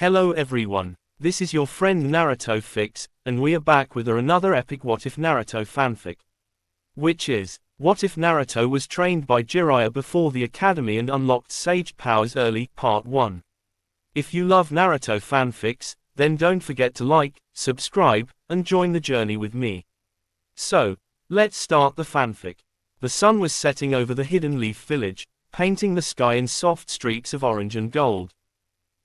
Hello everyone, this is your friend Naruto Fix, and we are back with another epic What If Naruto fanfic. Which is, what if Naruto was trained by Jiraiya before the academy and unlocked Sage powers early, part 1. If you love Naruto fanfics, then don't forget to like, subscribe, and join the journey with me. So, let's start the fanfic. The sun was setting over the Hidden Leaf village, painting the sky in soft streaks of orange and gold.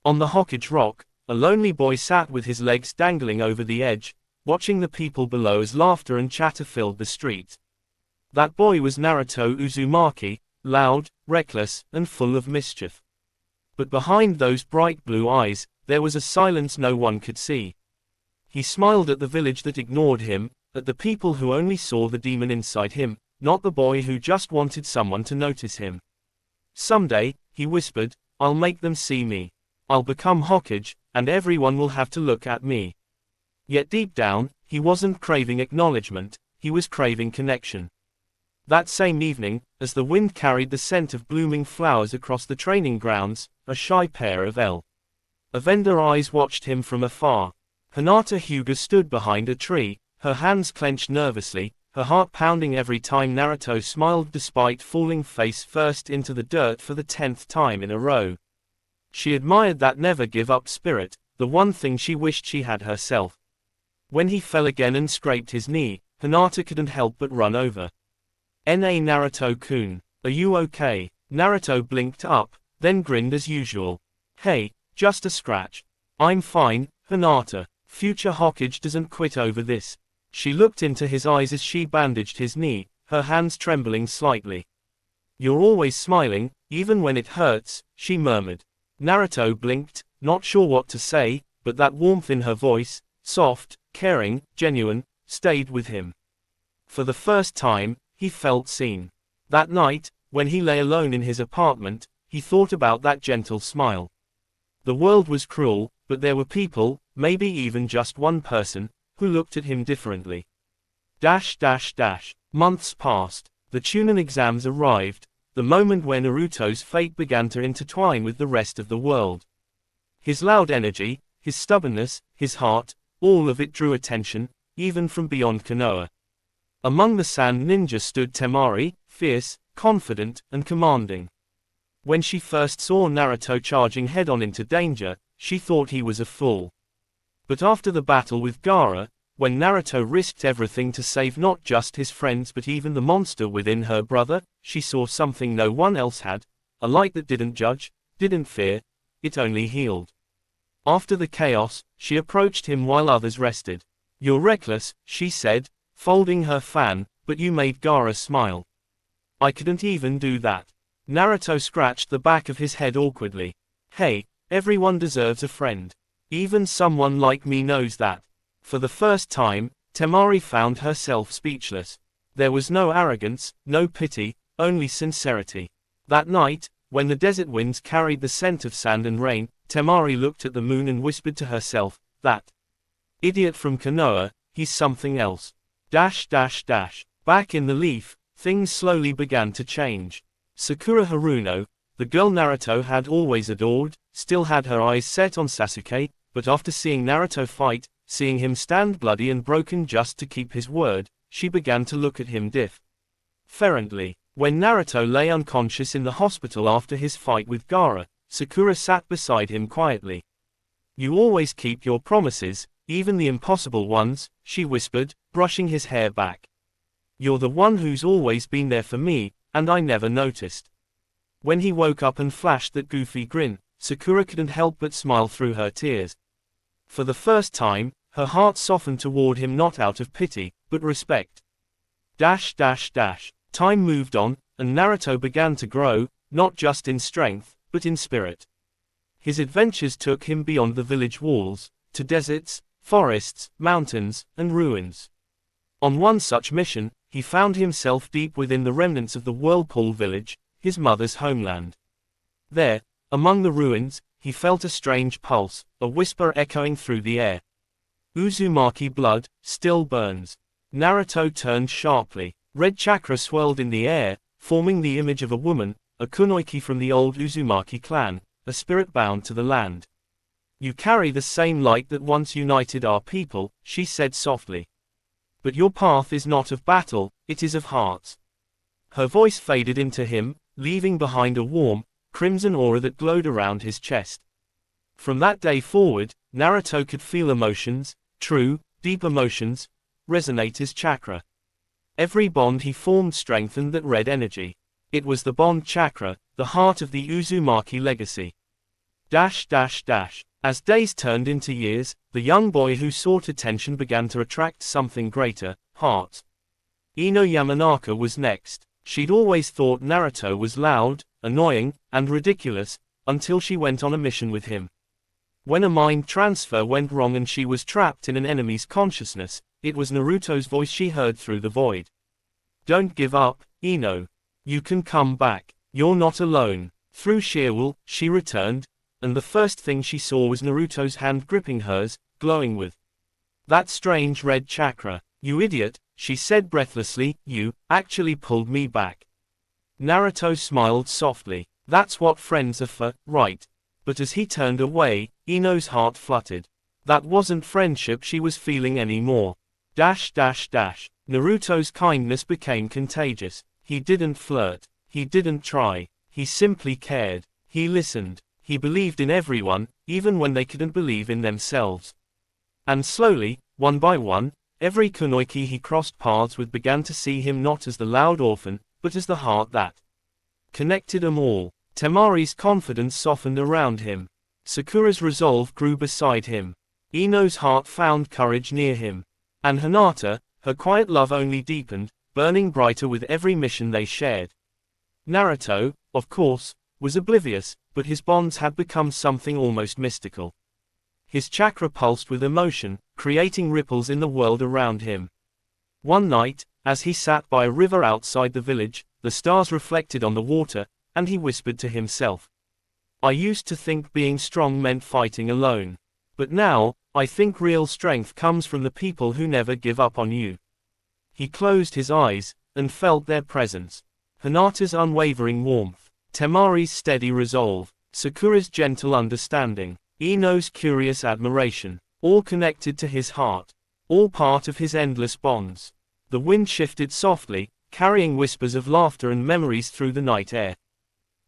On the Hokage Rock, a lonely boy sat with his legs dangling over the edge, watching the people below as laughter and chatter filled the street. That boy was Naruto Uzumaki, loud, reckless, and full of mischief. But behind those bright blue eyes, there was a silence no one could see. He smiled at the village that ignored him, at the people who only saw the demon inside him, not the boy who just wanted someone to notice him. Someday, he whispered, I'll make them see me. I'll become Hokage, and everyone will have to look at me. Yet deep down, he wasn't craving acknowledgement, he was craving connection. That same evening, as the wind carried the scent of blooming flowers across the training grounds, a shy pair of Lavender eyes watched him from afar. Hinata Hyuga stood behind a tree, her hands clenched nervously, her heart pounding every time Naruto smiled despite falling face first into the dirt for the 10th time in a row. She admired that never-give-up spirit, the one thing she wished she had herself. When he fell again and scraped his knee, Hinata couldn't help but run over. "Na Naruto-kun, are you okay?" Naruto blinked up, then grinned as usual. "Hey, just a scratch. I'm fine, Hinata. Future Hokage doesn't quit over this." She looked into his eyes as she bandaged his knee, her hands trembling slightly. "You're always smiling, even when it hurts," she murmured. Naruto blinked, not sure what to say, but that warmth in her voice, soft, caring, genuine, stayed with him. For the first time, he felt seen. That night, when he lay alone in his apartment, he thought about that gentle smile. The world was cruel, but there were people, maybe even just one person, who looked at him differently. Months passed. The Chunin exams arrived, the moment where Naruto's fate began to intertwine with the rest of the world. His loud energy, his stubbornness, his heart, all of it drew attention, even from beyond Konoha. Among the sand ninjas stood Temari, fierce, confident, and commanding. When she first saw Naruto charging head-on into danger, she thought he was a fool. But after the battle with Gaara, when Naruto risked everything to save not just his friends but even the monster within her brother, she saw something no one else had, a light that didn't judge, didn't fear, it only healed. After the chaos, she approached him while others rested. "You're reckless," she said, folding her fan, "but you made Gaara smile." "I couldn't even do that." Naruto scratched the back of his head awkwardly. "Hey, everyone deserves a friend. Even someone like me knows that." For the first time, Temari found herself speechless. There was no arrogance, no pity, only sincerity. That night, when the desert winds carried the scent of sand and rain, Temari looked at the moon and whispered to herself, "That idiot from Konoha, he's something else." Back in the leaf, things slowly began to change. Sakura Haruno, the girl Naruto had always adored, still had her eyes set on Sasuke, but after seeing Naruto fight, seeing him stand bloody and broken just to keep his word, she began to look at him differently. When Naruto lay unconscious in the hospital after his fight with Gaara, Sakura sat beside him quietly. "You always keep your promises, even the impossible ones," she whispered, brushing his hair back. "You're the one who's always been there for me, and I never noticed." When he woke up and flashed that goofy grin, Sakura couldn't help but smile through her tears. For the first time, her heart softened toward him not out of pity, but respect. Time moved on, and Naruto began to grow, not just in strength, but in spirit. His adventures took him beyond the village walls, to deserts, forests, mountains, and ruins. On one such mission, he found himself deep within the remnants of the Whirlpool village, his mother's homeland. There, among the ruins, he felt a strange pulse, a whisper echoing through the air. "Uzumaki blood, still burns." Naruto turned sharply. Red chakra swirled in the air, forming the image of a woman, a Kunoichi from the old Uzumaki clan, a spirit bound to the land. You carry the same light that once united our people, she said softly. But your path is not of battle, it is of hearts. Her voice faded into him, leaving behind a warm, crimson aura that glowed around his chest. From that day forward, Naruto could feel emotions, true, deep emotions, resonate his chakra. Every bond he formed strengthened that red energy. It was the bond chakra, the heart of the Uzumaki legacy. As days turned into years, the young boy who sought attention began to attract something greater, heart. Ino Yamanaka was next. She'd always thought Naruto was loud, annoying, and ridiculous, until she went on a mission with him. When a mind transfer went wrong and she was trapped in an enemy's consciousness, it was Naruto's voice she heard through the void. Don't give up, Ino. You can come back. You're not alone. Through sheer will, she returned, and the first thing she saw was Naruto's hand gripping hers, glowing with that strange red chakra. You idiot, she said breathlessly, you actually pulled me back. Naruto smiled softly. That's what friends are for, right? But as he turned away, Ino's heart fluttered. That wasn't friendship she was feeling anymore. Naruto's kindness became contagious. He didn't flirt. He didn't try. He simply cared. He listened. He believed in everyone, even when they couldn't believe in themselves. And slowly, one by one, every Kunoichi he crossed paths with began to see him not as the loud orphan, but as the heart that connected them all. Temari's confidence softened around him. Sakura's resolve grew beside him. Ino's heart found courage near him. And Hinata, her quiet love only deepened, burning brighter with every mission they shared. Naruto, of course, was oblivious, but his bonds had become something almost mystical. His chakra pulsed with emotion, creating ripples in the world around him. One night, as he sat by a river outside the village, the stars reflected on the water, and he whispered to himself. I used to think being strong meant fighting alone. But now, I think real strength comes from the people who never give up on you. He closed his eyes, and felt their presence. Hinata's unwavering warmth. Temari's steady resolve. Sakura's gentle understanding. Ino's curious admiration. All connected to his heart. All part of his endless bonds. The wind shifted softly, carrying whispers of laughter and memories through the night air.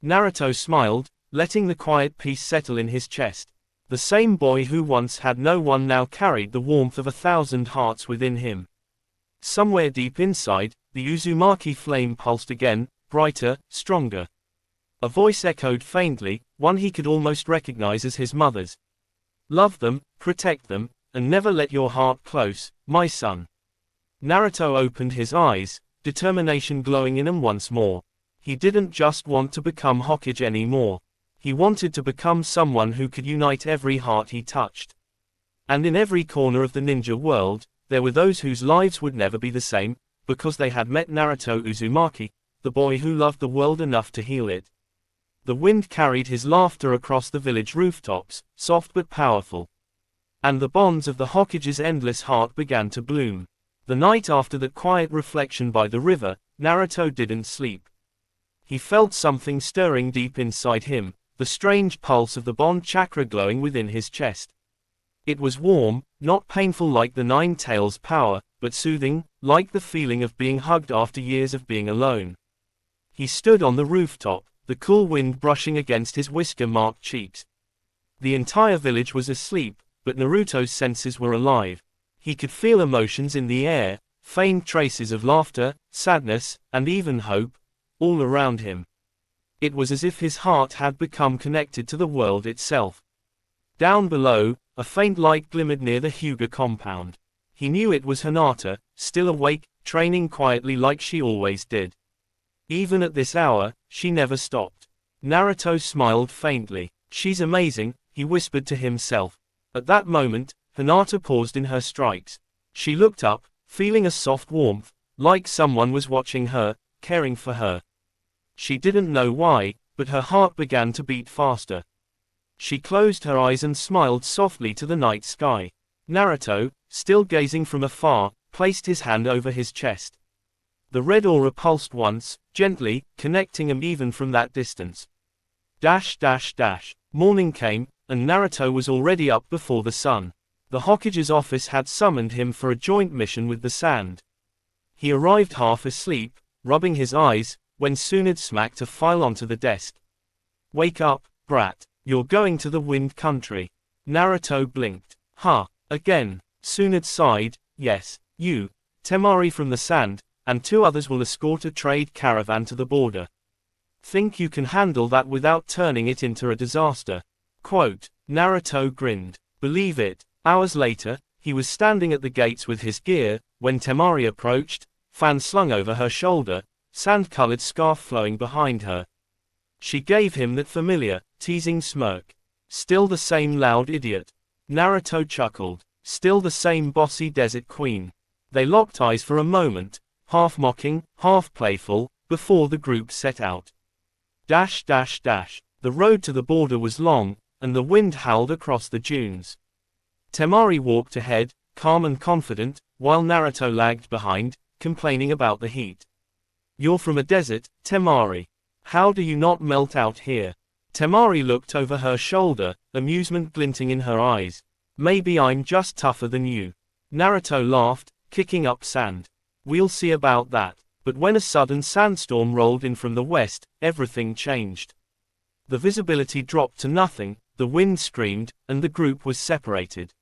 Naruto smiled, letting the quiet peace settle in his chest. The same boy who once had no one now carried the warmth of 1,000 hearts within him. Somewhere deep inside, the Uzumaki flame pulsed again, brighter, stronger. A voice echoed faintly, one he could almost recognize as his mother's. Love them, protect them, and never let your heart close, my son. Naruto opened his eyes, determination glowing in him once more. He didn't just want to become Hokage anymore. He wanted to become someone who could unite every heart he touched. And in every corner of the ninja world, there were those whose lives would never be the same, because they had met Naruto Uzumaki, the boy who loved the world enough to heal it. The wind carried his laughter across the village rooftops, soft but powerful. And the bonds of the Hokage's endless heart began to bloom. The night after that quiet reflection by the river, Naruto didn't sleep. He felt something stirring deep inside him, the strange pulse of the bond chakra glowing within his chest. It was warm, not painful like the Nine Tails power, but soothing, like the feeling of being hugged after years of being alone. He stood on the rooftop, the cool wind brushing against his whisker-marked cheeks. The entire village was asleep, but Naruto's senses were alive. He could feel emotions in the air, faint traces of laughter, sadness, and even hope, all around him. It was as if his heart had become connected to the world itself. Down below, a faint light glimmered near the Hyuga compound. He knew it was Hinata, still awake, training quietly like she always did. Even at this hour, she never stopped. Naruto smiled faintly. She's amazing, he whispered to himself. At that moment, Hinata paused in her strikes. She looked up, feeling a soft warmth, like someone was watching her, caring for her. She didn't know why, but her heart began to beat faster. She closed her eyes and smiled softly to the night sky. Naruto, still gazing from afar, placed his hand over his chest. The red aura pulsed once, gently, connecting him even from that distance. Morning came, and Naruto was already up before the sun. The Hokage's office had summoned him for a joint mission with the Sand. He arrived half asleep, rubbing his eyes, when Tsunade smacked a file onto the desk. "Wake up, brat. You're going to the Wind Country." Naruto blinked. "Huh, again?" Tsunade sighed. "Yes, you, Temari from the Sand, and 2 others will escort a trade caravan to the border. Think you can handle that without turning it into a disaster?" Quote. Naruto grinned. Believe it. Hours later, he was standing at the gates with his gear, when Temari approached, fan slung over her shoulder, sand-colored scarf flowing behind her. She gave him that familiar, teasing smirk. "Still the same loud idiot." Naruto chuckled. "Still the same bossy desert queen." They locked eyes for a moment, half mocking, half playful, before the group set out. The road to the border was long, and the wind howled across the dunes. Temari walked ahead, calm and confident, while Naruto lagged behind, complaining about the heat. "You're from a desert, Temari. How do you not melt out here?" Temari looked over her shoulder, amusement glinting in her eyes. "Maybe I'm just tougher than you." Naruto laughed, kicking up sand. "We'll see about that." But when a sudden sandstorm rolled in from the west, everything changed. The visibility dropped to nothing, the wind screamed, and the group was separated.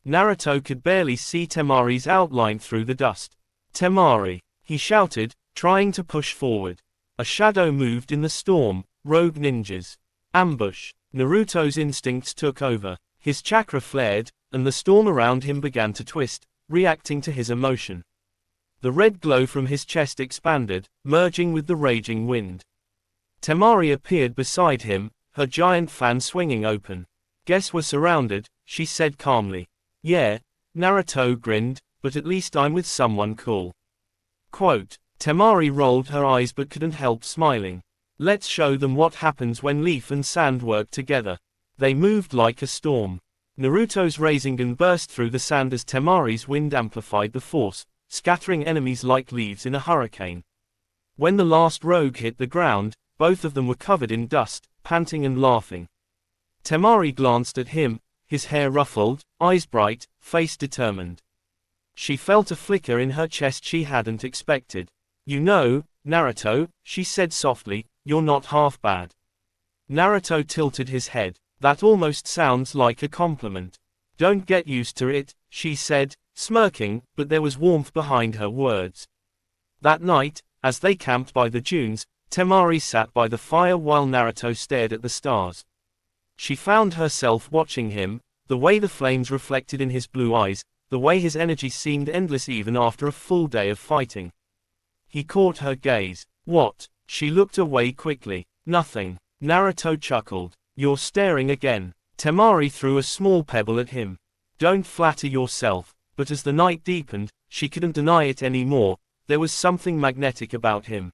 Naruto could barely see Temari's outline through the dust. "Temari!" he shouted, trying to push forward. A shadow moved in the storm. Rogue ninjas. Ambush. Naruto's instincts took over. His chakra flared, and the storm around him began to twist, reacting to his emotion. The red glow from his chest expanded, merging with the raging wind. Temari appeared beside him, her giant fan swinging open. "Guess we're surrounded," she said calmly. "Yeah," Naruto grinned, "but at least I'm with someone cool." Quote. Temari rolled her eyes but couldn't help smiling. "Let's show them what happens when leaf and sand work together." They moved like a storm. Naruto's Rasengan burst through the sand as Temari's wind amplified the force, scattering enemies like leaves in a hurricane. When the last rogue hit the ground, both of them were covered in dust, panting and laughing. Temari glanced at him, his hair ruffled, eyes bright, face determined. She felt a flicker in her chest she hadn't expected. "You know, Naruto," she said softly, "you're not half bad." Naruto tilted his head. "That almost sounds like a compliment." "Don't get used to it," she said, smirking, but there was warmth behind her words. That night, as they camped by the dunes, Temari sat by the fire while Naruto stared at the stars. She found herself watching him, the way the flames reflected in his blue eyes, the way his energy seemed endless even after a full day of fighting. He caught her gaze. "What?" She looked away quickly. "Nothing." Naruto chuckled. "You're staring again." Temari threw a small pebble at him. "Don't flatter yourself." But as the night deepened, she couldn't deny it anymore, there was something magnetic about him.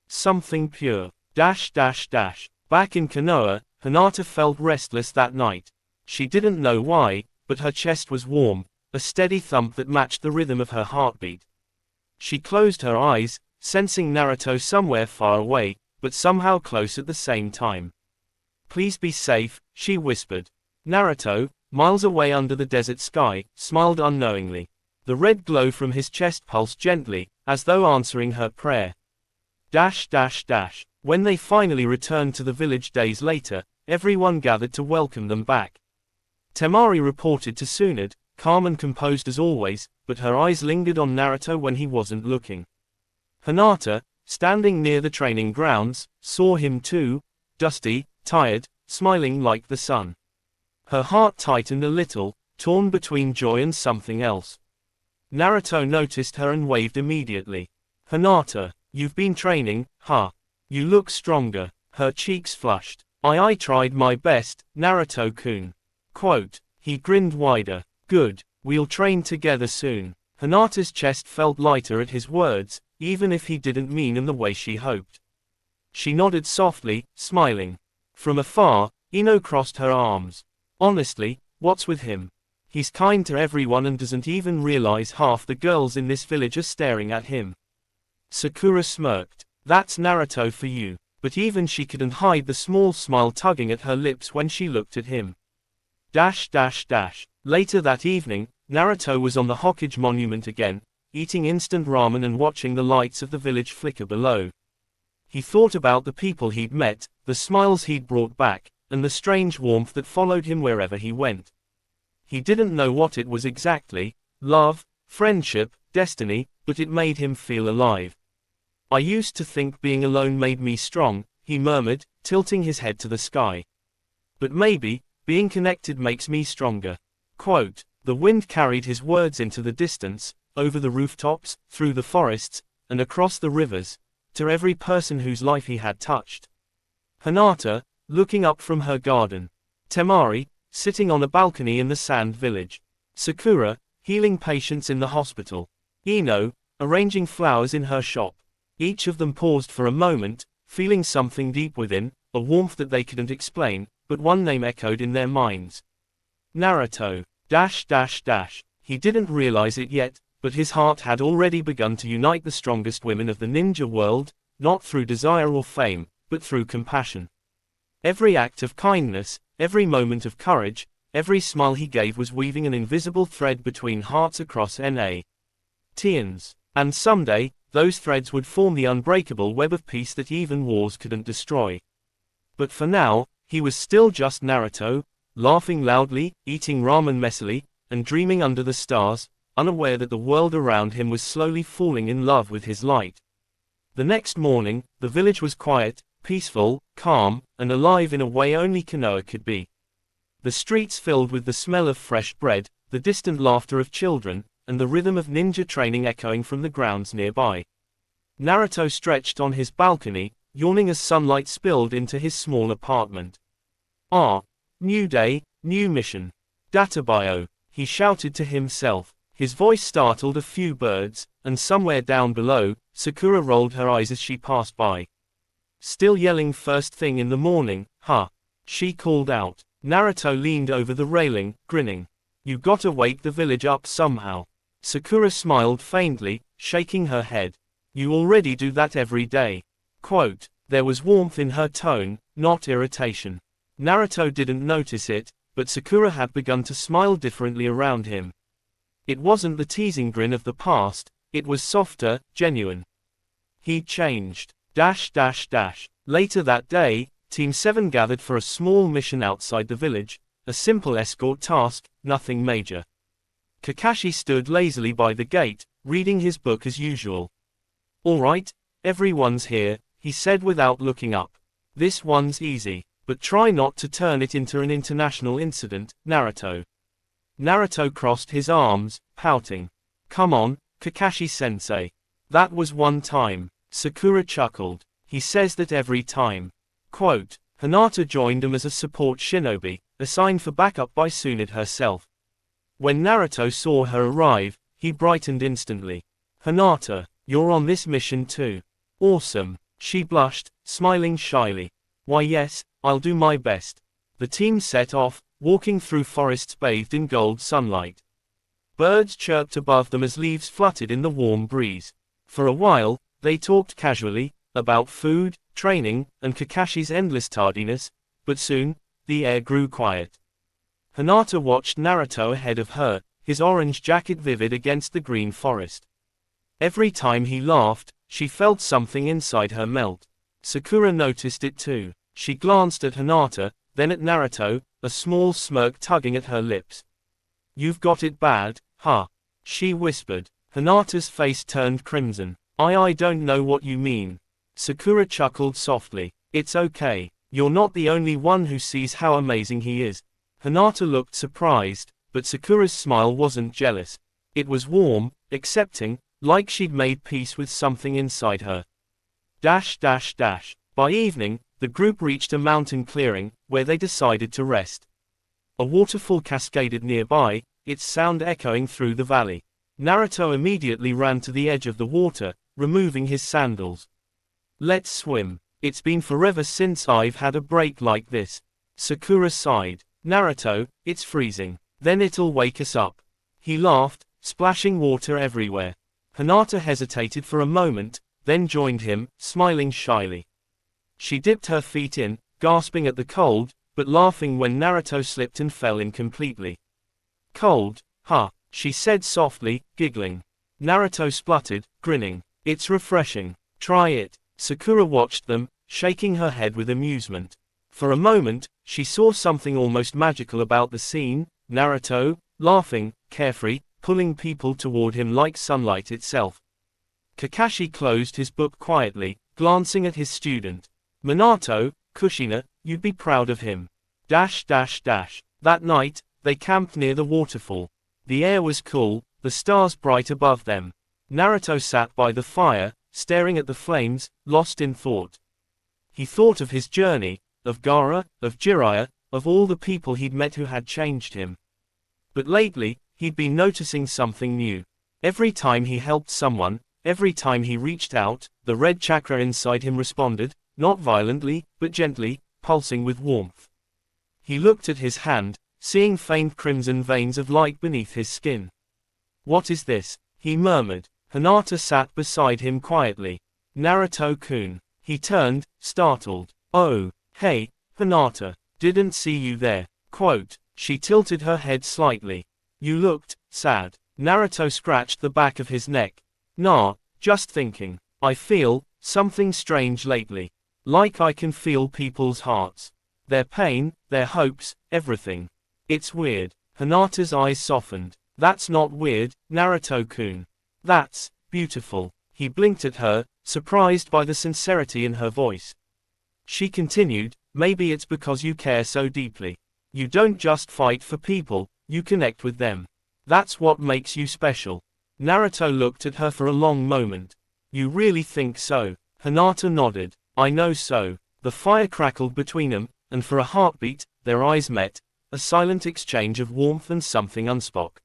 Something pure. Back in Konoha, Hinata felt restless that night. She didn't know why, but her chest was warm, a steady thump that matched the rhythm of her heartbeat. She closed her eyes, sensing Naruto somewhere far away, but somehow close at the same time. "Please be safe," she whispered. Naruto, miles away under the desert sky, smiled unknowingly. The red glow from his chest pulsed gently, as though answering her prayer. When they finally returned to the village days later, everyone gathered to welcome them back. Temari reported to Tsunade, calm and composed as always, but her eyes lingered on Naruto when he wasn't looking. Hinata, standing near the training grounds, saw him too, dusty, tired, smiling like the sun. Her heart tightened a little, torn between joy and something else. Naruto noticed her and waved immediately. "Hinata, you've been training, huh? You look stronger." Her cheeks flushed. I tried my best, Naruto-kun." Quote. He grinned wider. "Good, we'll train together soon." Hinata's chest felt lighter at his words, even if he didn't mean in the way she hoped. She nodded softly, smiling. From afar, Ino crossed her arms. "Honestly, what's with him? He's kind to everyone and doesn't even realize half the girls in this village are staring at him." Sakura smirked. "That's Naruto for you." But even she couldn't hide the small smile tugging at her lips when she looked at him. Later that evening, Naruto was on the Hokage monument again, eating instant ramen and watching the lights of the village flicker below. He thought about the people he'd met, the smiles he'd brought back, and the strange warmth that followed him wherever he went. He didn't know what it was exactly, love, friendship, destiny, but it made him feel alive. I used to think being alone made me strong, he murmured, tilting his head to the sky. But maybe, being connected makes me stronger. Quote, the wind carried his words into the distance, over the rooftops, through the forests, and across the rivers, to every person whose life he had touched. Hinata, looking up from her garden. Temari, sitting on a balcony in the sand village. Sakura, healing patients in the hospital. Ino, arranging flowers in her shop. Each of them paused for a moment, feeling something deep within, a warmth that they couldn't explain, but one name echoed in their minds. Naruto. He didn't realize it yet, but his heart had already begun to unite the strongest women of the ninja world, not through desire or fame, but through compassion. Every act of kindness, every moment of courage, every smile he gave was weaving an invisible thread between hearts across Tians. And someday, those threads would form the unbreakable web of peace that even wars couldn't destroy. But for now, he was still just Naruto, laughing loudly, eating ramen messily, and dreaming under the stars, unaware that the world around him was slowly falling in love with his light. The next morning, the village was quiet, peaceful, calm, and alive in a way only Konoha could be. The streets filled with the smell of fresh bread, the distant laughter of children, and the rhythm of ninja training echoing from the grounds nearby. Naruto stretched on his balcony, yawning as sunlight spilled into his small apartment. New day, new mission. Databio, he shouted to himself. His voice startled a few birds, and somewhere down below, Sakura rolled her eyes as she passed by. Still yelling first thing in the morning, huh? She called out. Naruto leaned over the railing, grinning. You gotta wake the village up somehow. Sakura smiled faintly, shaking her head. You already do that every day. Quote, there was warmth in her tone, not irritation. Naruto didn't notice it, but Sakura had begun to smile differently around him. It wasn't the teasing grin of the past, it was softer, genuine. He'd changed. Later that day, Team 7 gathered for a small mission outside the village, a simple escort task, nothing major. Kakashi stood lazily by the gate, reading his book as usual. All right, everyone's here, he said without looking up. This one's easy, but try not to turn it into an international incident, Naruto. Naruto crossed his arms, pouting. Come on, Kakashi-sensei. That was one time. Sakura chuckled. He says that every time. Quote, Hinata joined him as a support shinobi, assigned for backup by Tsunade herself. When Naruto saw her arrive, he brightened instantly. Hinata, you're on this mission too. Awesome. She blushed, smiling shyly. Why yes, I'll do my best. The team set off, walking through forests bathed in gold sunlight. Birds chirped above them as leaves fluttered in the warm breeze. For a while, they talked casually, about food, training, and Kakashi's endless tardiness, but soon, the air grew quiet. Hinata watched Naruto ahead of her, his orange jacket vivid against the green forest. Every time he laughed, she felt something inside her melt. Sakura noticed it too. She glanced at Hinata, then at Naruto, a small smirk tugging at her lips. You've got it bad, huh? She whispered. Hinata's face turned crimson. I don't know what you mean. Sakura chuckled softly. It's okay. You're not the only one who sees how amazing he is. Hinata looked surprised, but Sakura's smile wasn't jealous. It was warm, accepting, like she'd made peace with something inside her. By evening, the group reached a mountain clearing, where they decided to rest. A waterfall cascaded nearby, its sound echoing through the valley. Naruto immediately ran to the edge of the water, removing his sandals. Let's swim. It's been forever since I've had a break like this. Sakura sighed. Naruto, it's freezing. Then it'll wake us up. He laughed, splashing water everywhere. Hinata hesitated for a moment, then joined him, smiling shyly. She dipped her feet in, gasping at the cold, but laughing when Naruto slipped and fell in completely. Cold, huh? She said softly, giggling. Naruto spluttered, grinning. It's refreshing. Try it. Sakura watched them, shaking her head with amusement. For a moment, she saw something almost magical about the scene, Naruto, laughing, carefree, pulling people toward him like sunlight itself. Kakashi closed his book quietly, glancing at his student. Minato, Kushina, you'd be proud of him. That night, they camped near the waterfall. The air was cool, the stars bright above them. Naruto sat by the fire, staring at the flames, lost in thought. He thought of his journey, of Gaara, of Jiraiya, of all the people he'd met who had changed him. But lately, he'd been noticing something new. Every time he helped someone, every time he reached out, the red chakra inside him responded, not violently, but gently, pulsing with warmth. He looked at his hand, seeing faint crimson veins of light beneath his skin. What is this? He murmured. Hinata sat beside him quietly. Naruto-kun. He turned, startled. Oh, hey, Hinata. Didn't see you there. Quote. She tilted her head slightly. You looked sad. Naruto scratched the back of his neck. Nah, just thinking. I feel something strange lately. Like I can feel people's hearts. Their pain, their hopes, everything. It's weird. Hinata's eyes softened. That's not weird, Naruto-kun. That's beautiful. He blinked at her, surprised by the sincerity in her voice. She continued, maybe it's because you care so deeply. You don't just fight for people, you connect with them. That's what makes you special. Naruto looked at her for a long moment. You really think so? Hinata nodded. I know so. The fire crackled between them, and for a heartbeat, their eyes met, a silent exchange of warmth and something unspoken.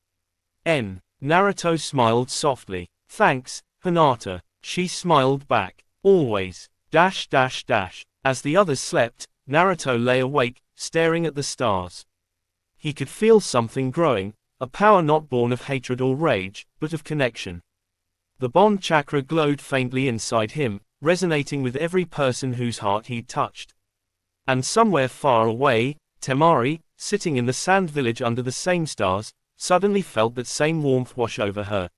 Naruto smiled softly. Thanks, Hinata. She smiled back. Always. As the others slept, Naruto lay awake, staring at the stars. He could feel something growing, a power not born of hatred or rage, but of connection. The bond chakra glowed faintly inside him, resonating with every person whose heart he'd touched. And somewhere far away, Temari, sitting in the sand village under the same stars, suddenly felt that same warmth wash over her.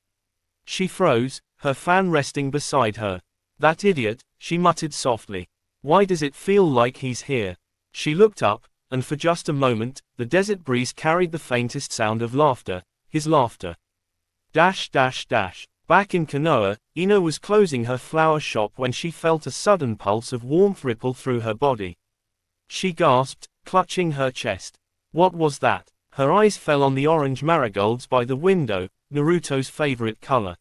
She froze, her fan resting beside her. That idiot, she muttered softly. Why does it feel like he's here? She looked up, and for just a moment, the desert breeze carried the faintest sound of laughter, his laughter. Back in Konoha, Ino was closing her flower shop when she felt a sudden pulse of warmth ripple through her body. She gasped, clutching her chest. What was that? Her eyes fell on the orange marigolds by the window, Naruto's favorite color.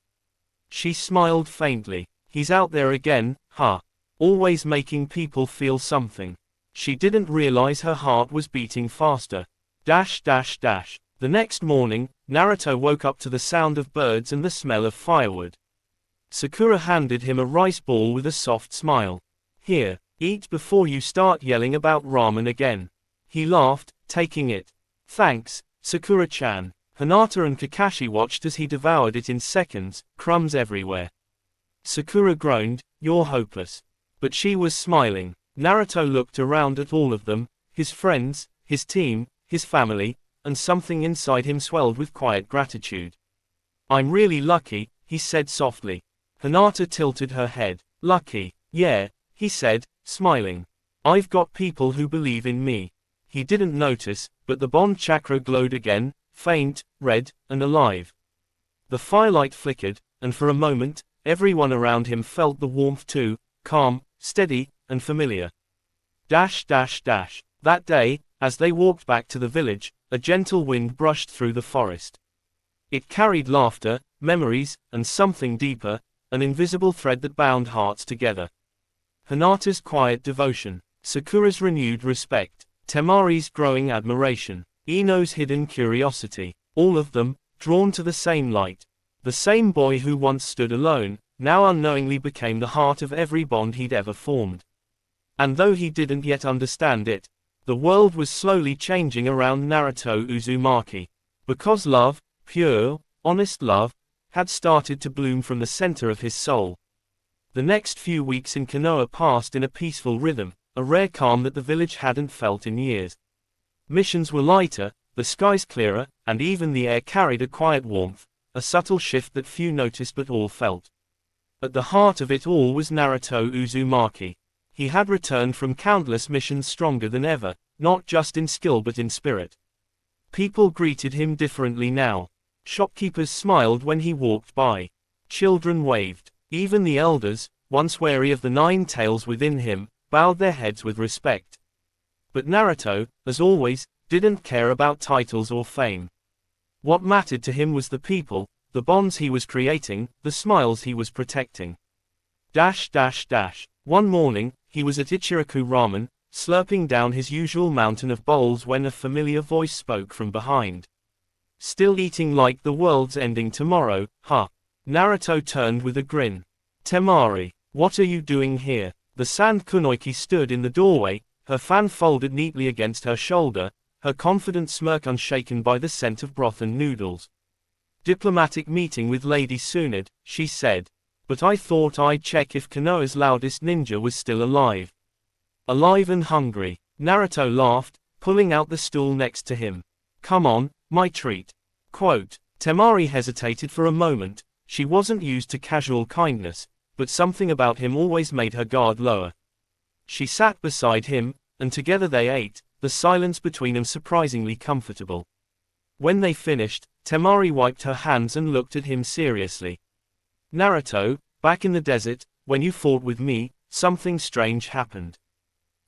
She smiled faintly. He's out there again, huh? Always making people feel something. She didn't realize her heart was beating faster. The next morning, Naruto woke up to the sound of birds and the smell of firewood. Sakura handed him a rice ball with a soft smile. Here, eat before you start yelling about ramen again. He laughed, taking it. Thanks, Sakura-chan. Hinata and Kakashi watched as he devoured it in seconds, crumbs everywhere. Sakura groaned, you're hopeless. But she was smiling. Naruto looked around at all of them, his friends, his team, his family, and something inside him swelled with quiet gratitude. I'm really lucky, he said softly. Hinata tilted her head. Lucky, yeah, he said, smiling. I've got people who believe in me. He didn't notice, but the bond chakra glowed again, faint, red, and alive. The firelight flickered, and for a moment, everyone around him felt the warmth too, calm, steady, and familiar. That day, as they walked back to the village, a gentle wind brushed through the forest. It carried laughter, memories, and something deeper, an invisible thread that bound hearts together. Hinata's quiet devotion, Sakura's renewed respect, Temari's growing admiration, Ino's hidden curiosity, all of them, drawn to the same light. The same boy who once stood alone, now unknowingly became the heart of every bond he'd ever formed. And though he didn't yet understand it, the world was slowly changing around Naruto Uzumaki. Because love, pure, honest love, had started to bloom from the center of his soul. The next few weeks in Konoha passed in a peaceful rhythm, a rare calm that the village hadn't felt in years. Missions were lighter, the skies clearer, and even the air carried a quiet warmth, a subtle shift that few noticed but all felt. At the heart of it all was Naruto Uzumaki. He had returned from countless missions stronger than ever, not just in skill but in spirit. People greeted him differently now. Shopkeepers smiled when he walked by. Children waved. Even the elders, once wary of the 9 tails within him, bowed their heads with respect. But Naruto, as always, didn't care about titles or fame. What mattered to him was the people, the bonds he was creating, the smiles he was protecting. One morning, he was at Ichiraku Ramen, slurping down his usual mountain of bowls when a familiar voice spoke from behind. Still eating like the world's ending tomorrow, huh? Naruto turned with a grin. Temari, what are you doing here? The sand Kunoichi stood in the doorway, her fan folded neatly against her shoulder, her confident smirk unshaken by the scent of broth and noodles. Diplomatic meeting with Lady Tsunade, she said. But I thought I'd check if Konoha's loudest ninja was still alive. Alive and hungry. Naruto laughed, pulling out the stool next to him. Come on, my treat. Quote. Temari hesitated for a moment. She wasn't used to casual kindness, but something about him always made her guard lower. She sat beside him, and together they ate, the silence between them surprisingly comfortable. When they finished, Temari wiped her hands and looked at him seriously. Naruto, back in the desert, when you fought with me, something strange happened.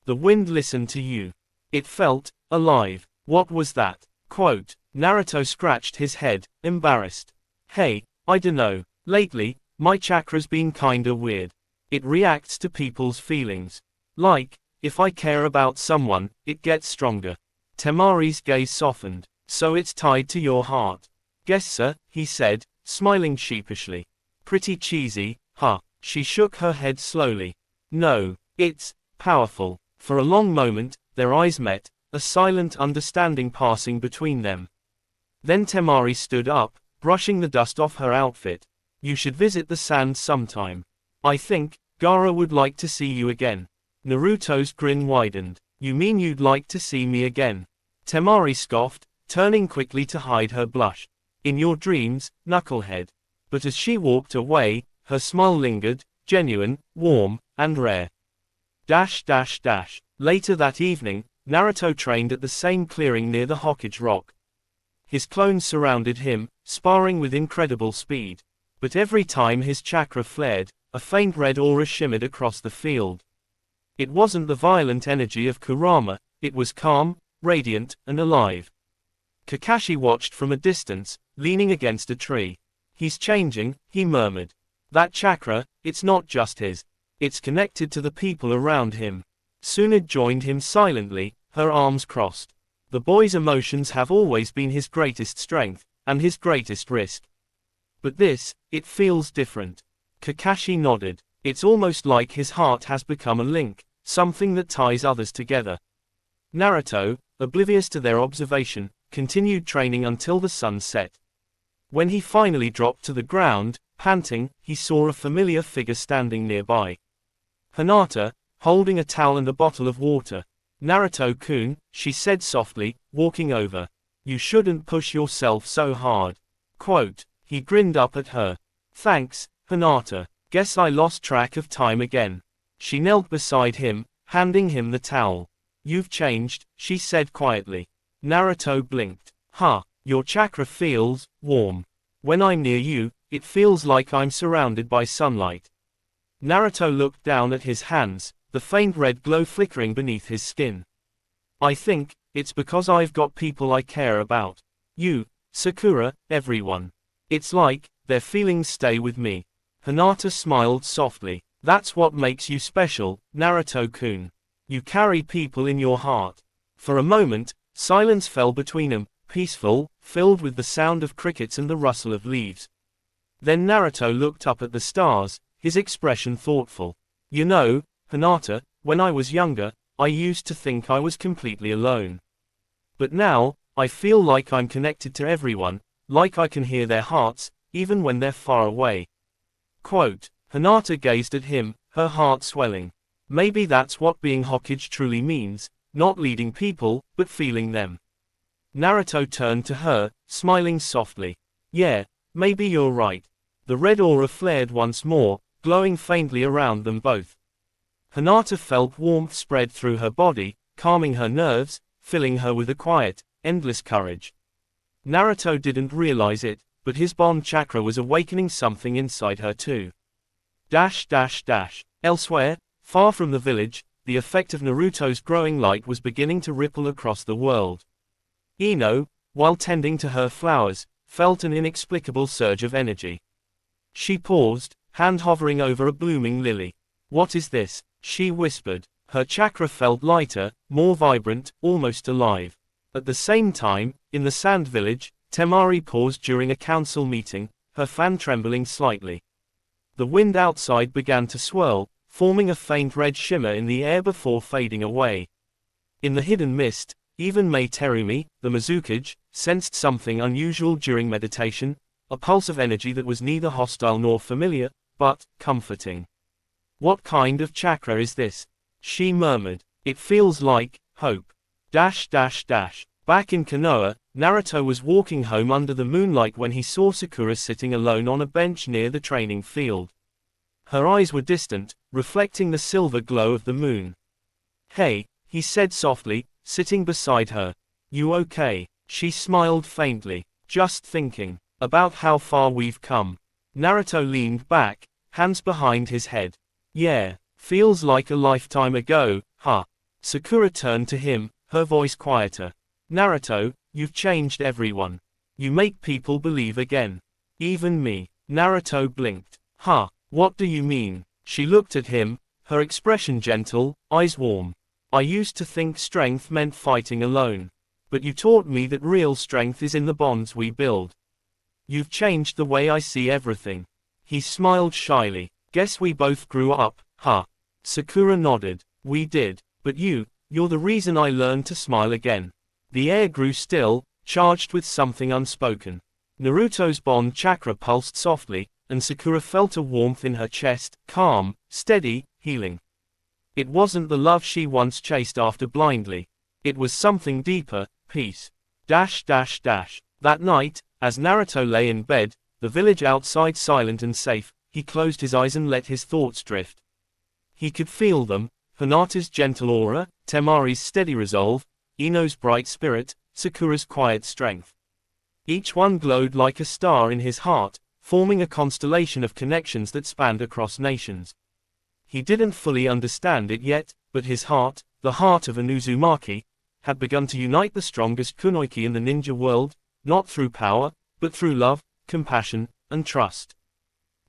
The wind listened to you. It felt alive. What was that? Quote. Naruto scratched his head, embarrassed. Hey, I dunno. Lately, my chakra's been kinda weird. It reacts to people's feelings. Like, if I care about someone, it gets stronger. Temari's gaze softened. So it's tied to your heart. Guess so, he said, smiling sheepishly. Pretty cheesy, huh? She shook her head slowly. No, it's powerful. For a long moment, their eyes met, a silent understanding passing between them. Then Temari stood up, brushing the dust off her outfit. You should visit the sand sometime. I think Gaara would like to see you again. Naruto's grin widened. You mean you'd like to see me again? Temari scoffed, turning quickly to hide her blush. In your dreams, knucklehead. But as she walked away, her smile lingered, genuine, warm, and rare. Later that evening, Naruto trained at the same clearing near the Hokage Rock. His clones surrounded him, sparring with incredible speed. But every time his chakra flared, a faint red aura shimmered across the field. It wasn't the violent energy of Kurama, it was calm, radiant, and alive. Kakashi watched from a distance, leaning against a tree. He's changing, he murmured. That chakra, it's not just his. It's connected to the people around him. Tsunade joined him silently, her arms crossed. The boy's emotions have always been his greatest strength, and his greatest risk. But this, it feels different. Kakashi nodded. It's almost like his heart has become a link, something that ties others together. Naruto, oblivious to their observation, continued training until the sun set. When he finally dropped to the ground, panting, he saw a familiar figure standing nearby. Hinata, holding a towel and a bottle of water. Naruto-kun, she said softly, walking over. You shouldn't push yourself so hard. Quote. He grinned up at her. Thanks, Hinata. Guess I lost track of time again. She knelt beside him, handing him the towel. You've changed, she said quietly. Naruto blinked. Huh, your chakra feels warm. When I'm near you, it feels like I'm surrounded by sunlight. Naruto looked down at his hands, the faint red glow flickering beneath his skin. I think it's because I've got people I care about. You, Sakura, everyone. It's like their feelings stay with me. Hinata smiled softly. That's what makes you special, Naruto-kun. You carry people in your heart. For a moment, silence fell between them, peaceful, filled with the sound of crickets and the rustle of leaves. Then Naruto looked up at the stars, his expression thoughtful. You know, Hinata, when I was younger, I used to think I was completely alone. But now, I feel like I'm connected to everyone, like I can hear their hearts, even when they're far away. Quote. Hinata gazed at him, her heart swelling. Maybe that's what being Hokage truly means, not leading people, but feeling them. Naruto turned to her, smiling softly. Yeah, maybe you're right. The red aura flared once more, glowing faintly around them both. Hinata felt warmth spread through her body, calming her nerves, filling her with a quiet, endless courage. Naruto didn't realize it, but his bond chakra was awakening something inside her too. Elsewhere, far from the village, the effect of Naruto's growing light was beginning to ripple across the world. Ino, while tending to her flowers, felt an inexplicable surge of energy. She paused, hand hovering over a blooming lily. What is this? She whispered. Her chakra felt lighter, more vibrant, almost alive. At the same time, in the sand village, Temari paused during a council meeting, her fan trembling slightly. The wind outside began to swirl, forming a faint red shimmer in the air before fading away. In the hidden mist, even Mei Terumi, the Mizukage, sensed something unusual during meditation, a pulse of energy that was neither hostile nor familiar, but comforting. What kind of chakra is this? She murmured. It feels like hope. Back in Konoha, Naruto was walking home under the moonlight when he saw Sakura sitting alone on a bench near the training field. Her eyes were distant, reflecting the silver glow of the moon. Hey, he said softly, sitting beside her. You okay? She smiled faintly. Just thinking about how far we've come. Naruto leaned back, hands behind his head. Yeah, feels like a lifetime ago, huh? Sakura turned to him, her voice quieter. Naruto, you've changed everyone. You make people believe again. Even me. Naruto blinked. Huh, what do you mean? She looked at him, her expression gentle, eyes warm. I used to think strength meant fighting alone. But you taught me that real strength is in the bonds we build. You've changed the way I see everything. He smiled shyly. Guess we both grew up, huh? Sakura nodded. We did. But you're the reason I learned to smile again. The air grew still, charged with something unspoken. Naruto's bond chakra pulsed softly, and Sakura felt a warmth in her chest, calm, steady, healing. It wasn't the love she once chased after blindly. It was something deeper, peace. That night, as Naruto lay in bed, the village outside silent and safe, he closed his eyes and let his thoughts drift. He could feel them, Hinata's gentle aura, Temari's steady resolve, Ino's bright spirit, Sakura's quiet strength. Each one glowed like a star in his heart, forming a constellation of connections that spanned across nations. He didn't fully understand it yet, but his heart, the heart of an Uzumaki, had begun to unite the strongest Kunoichi in the ninja world, not through power, but through love, compassion, and trust.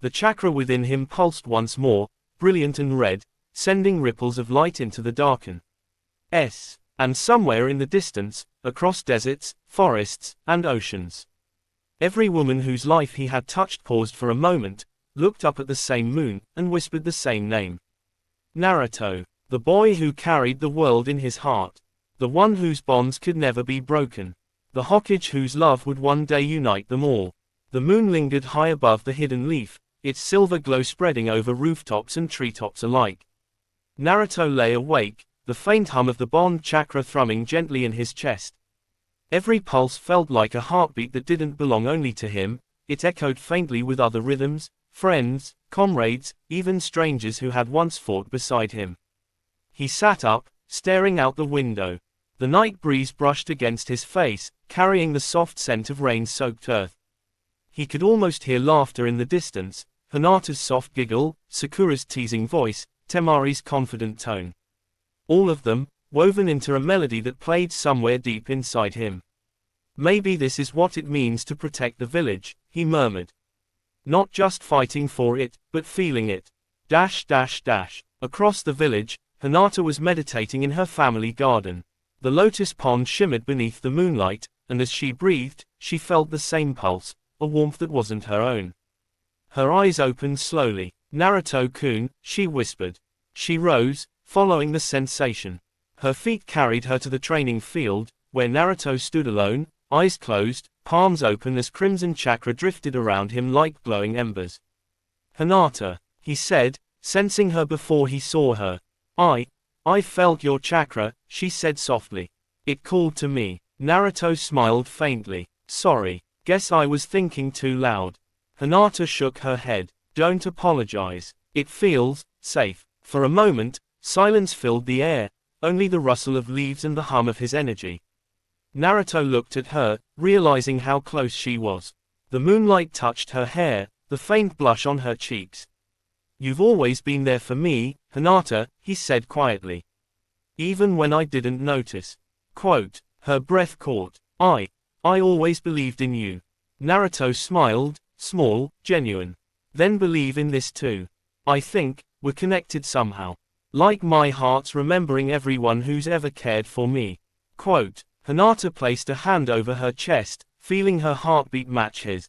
The chakra within him pulsed once more, brilliant and red, sending ripples of light into the darken. And somewhere in the distance, across deserts, forests, and oceans. Every woman whose life he had touched paused for a moment, looked up at the same moon, and whispered the same name. Naruto, the boy who carried the world in his heart. The one whose bonds could never be broken. The Hokage whose love would one day unite them all. The moon lingered high above the hidden leaf, its silver glow spreading over rooftops and treetops alike. Naruto lay awake, the faint hum of the bond chakra thrumming gently in his chest. Every pulse felt like a heartbeat that didn't belong only to him, it echoed faintly with other rhythms, friends, comrades, even strangers who had once fought beside him. He sat up, staring out the window. The night breeze brushed against his face, carrying the soft scent of rain-soaked earth. He could almost hear laughter in the distance, Hinata's soft giggle, Sakura's teasing voice, Temari's confident tone. All of them, woven into a melody that played somewhere deep inside him. Maybe this is what it means to protect the village, he murmured. Not just fighting for it, but feeling it. Across the village, Hinata was meditating in her family garden. The lotus pond shimmered beneath the moonlight, and as she breathed, she felt the same pulse, a warmth that wasn't her own. Her eyes opened slowly. Naruto-kun, she whispered. She rose, following the sensation. Her feet carried her to the training field, where Naruto stood alone, eyes closed, palms open as crimson chakra drifted around him like glowing embers. Hinata, he said, sensing her before he saw her. I felt your chakra, she said softly. It called to me. Naruto smiled faintly. Sorry, guess I was thinking too loud. Hinata shook her head. Don't apologize. It feels safe. For a moment, silence filled the air, only the rustle of leaves and the hum of his energy. Naruto looked at her, realizing how close she was. The moonlight touched her hair, the faint blush on her cheeks. You've always been there for me, Hinata, he said quietly. Even when I didn't notice. Quote, her breath caught. I always believed in you. Naruto smiled, small, genuine. Then believe in this too. I think, we're connected somehow. Like my heart's remembering everyone who's ever cared for me. Quote, Hinata placed a hand over her chest, feeling her heartbeat match his.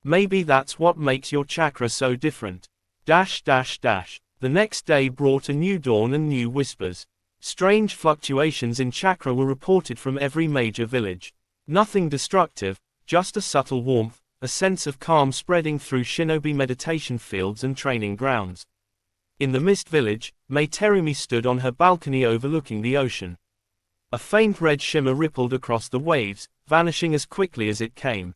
Maybe that's what makes your chakra so different. The next day brought a new dawn and new whispers. Strange fluctuations in chakra were reported from every major village. Nothing destructive, just a subtle warmth, a sense of calm spreading through shinobi meditation fields and training grounds. In the Mist Village, Mei Terumi stood on her balcony overlooking the ocean. A faint red shimmer rippled across the waves, vanishing as quickly as it came.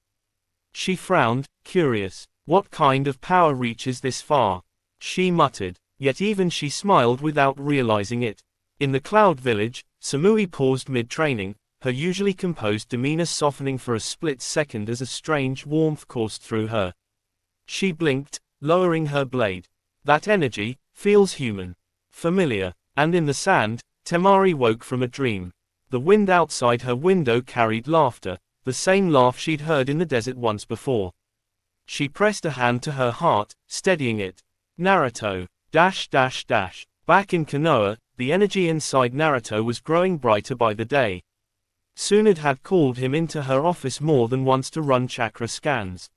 She frowned, curious. What kind of power reaches this far? She muttered, yet even she smiled without realizing it. In the Cloud Village, Samui paused mid-training, her usually composed demeanor softening for a split second as a strange warmth coursed through her. She blinked, lowering her blade. That energy feels human. Familiar. And in the sand, Temari woke from a dream. The wind outside her window carried laughter, the same laugh she'd heard in the desert once before. She pressed a hand to her heart, steadying it. Naruto. Back in Konoha, the energy inside Naruto was growing brighter by the day. Tsunade had called him into her office more than once to run chakra scans.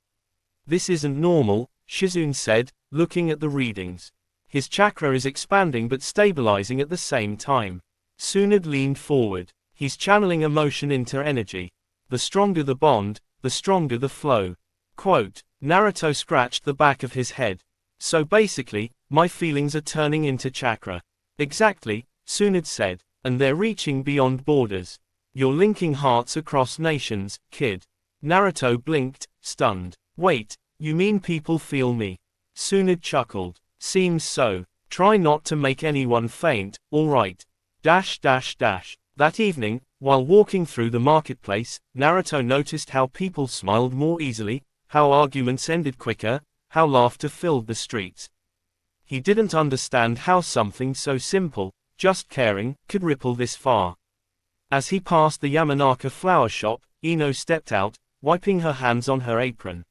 This isn't normal, Shizune said, looking at the readings. His chakra is expanding but stabilizing at the same time. Tsunade leaned forward. He's channeling emotion into energy. The stronger the bond, the stronger the flow. Quote, Naruto scratched the back of his head. So basically, my feelings are turning into chakra. Exactly, Tsunade said, and they're reaching beyond borders. You're linking hearts across nations, kid. Naruto blinked, stunned. Wait, you mean people feel me? Tsunade chuckled. Seems so. Try not to make anyone faint, alright. That evening, while walking through the marketplace, Naruto noticed how people smiled more easily, how arguments ended quicker, how laughter filled the streets. He didn't understand how something so simple, just caring, could ripple this far. As he passed the Yamanaka flower shop, Ino stepped out, wiping her hands on her apron.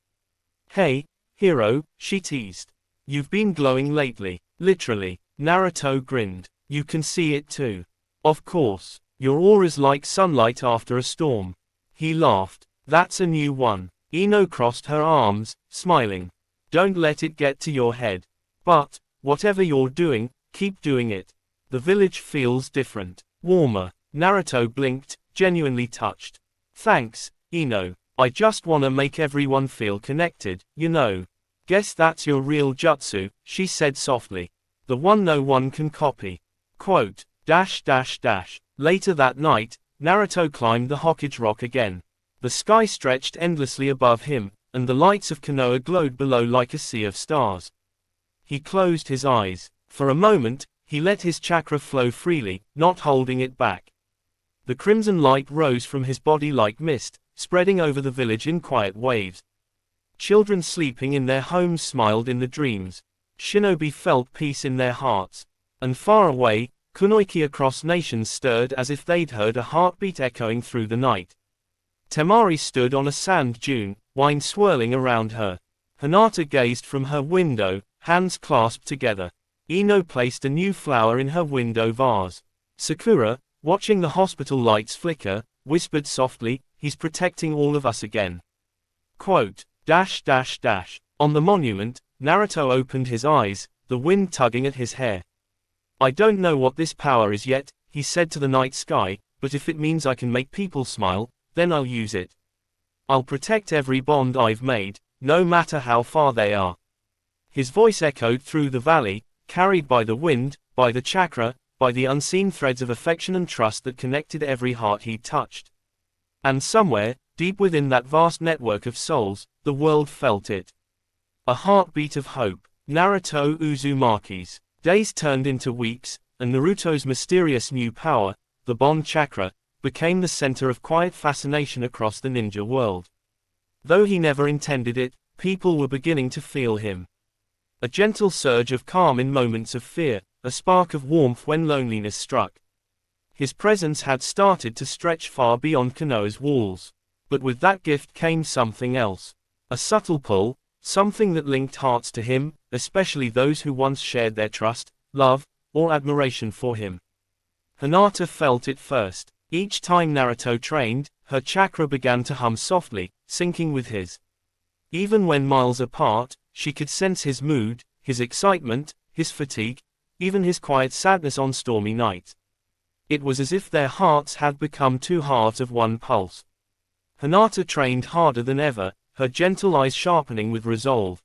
Hey, hero, she teased. You've been glowing lately. Literally. Naruto grinned. You can see it too. Of course. Your aura's like sunlight after a storm. He laughed. That's a new one. Ino crossed her arms, smiling. Don't let it get to your head. But, whatever you're doing, keep doing it. The village feels different. Warmer. Naruto blinked, genuinely touched. Thanks, Ino. I just wanna make everyone feel connected, you know. Guess that's your real jutsu, she said softly. The one no one can copy. Quote, Later that night, Naruto climbed the Hokage Rock again. The sky stretched endlessly above him, and the lights of Konoha glowed below like a sea of stars. He closed his eyes. For a moment, he let his chakra flow freely, not holding it back. The crimson light rose from his body like mist, spreading over the village in quiet waves. Children sleeping in their homes smiled in the dreams. Shinobi felt peace in their hearts. And far away, Kunoichi across nations stirred as if they'd heard a heartbeat echoing through the night. Temari stood on a sand dune, wine swirling around her. Hinata gazed from her window, hands clasped together. Ino placed a new flower in her window vase. Sakura, watching the hospital lights flicker, whispered softly, he's protecting all of us again. Quote, On the monument, Naruto opened his eyes, the wind tugging at his hair. I don't know what this power is yet, he said to the night sky, but if it means I can make people smile, then I'll use it. I'll protect every bond I've made, no matter how far they are. His voice echoed through the valley, carried by the wind, by the chakra, by the unseen threads of affection and trust that connected every heart he touched. And somewhere, deep within that vast network of souls, the world felt it. A heartbeat of hope. Naruto Uzumaki's days turned into weeks, and Naruto's mysterious new power, the Bond Chakra, became the center of quiet fascination across the ninja world. Though he never intended it, people were beginning to feel him. A gentle surge of calm in moments of fear, a spark of warmth when loneliness struck. His presence had started to stretch far beyond Konoha's walls. But with that gift came something else. A subtle pull, something that linked hearts to him, especially those who once shared their trust, love, or admiration for him. Hinata felt it first. Each time Naruto trained, her chakra began to hum softly, syncing with his. Even when miles apart, she could sense his mood, his excitement, his fatigue, even his quiet sadness on stormy nights. It was as if their hearts had become two halves of one pulse. Hinata trained harder than ever, her gentle eyes sharpening with resolve.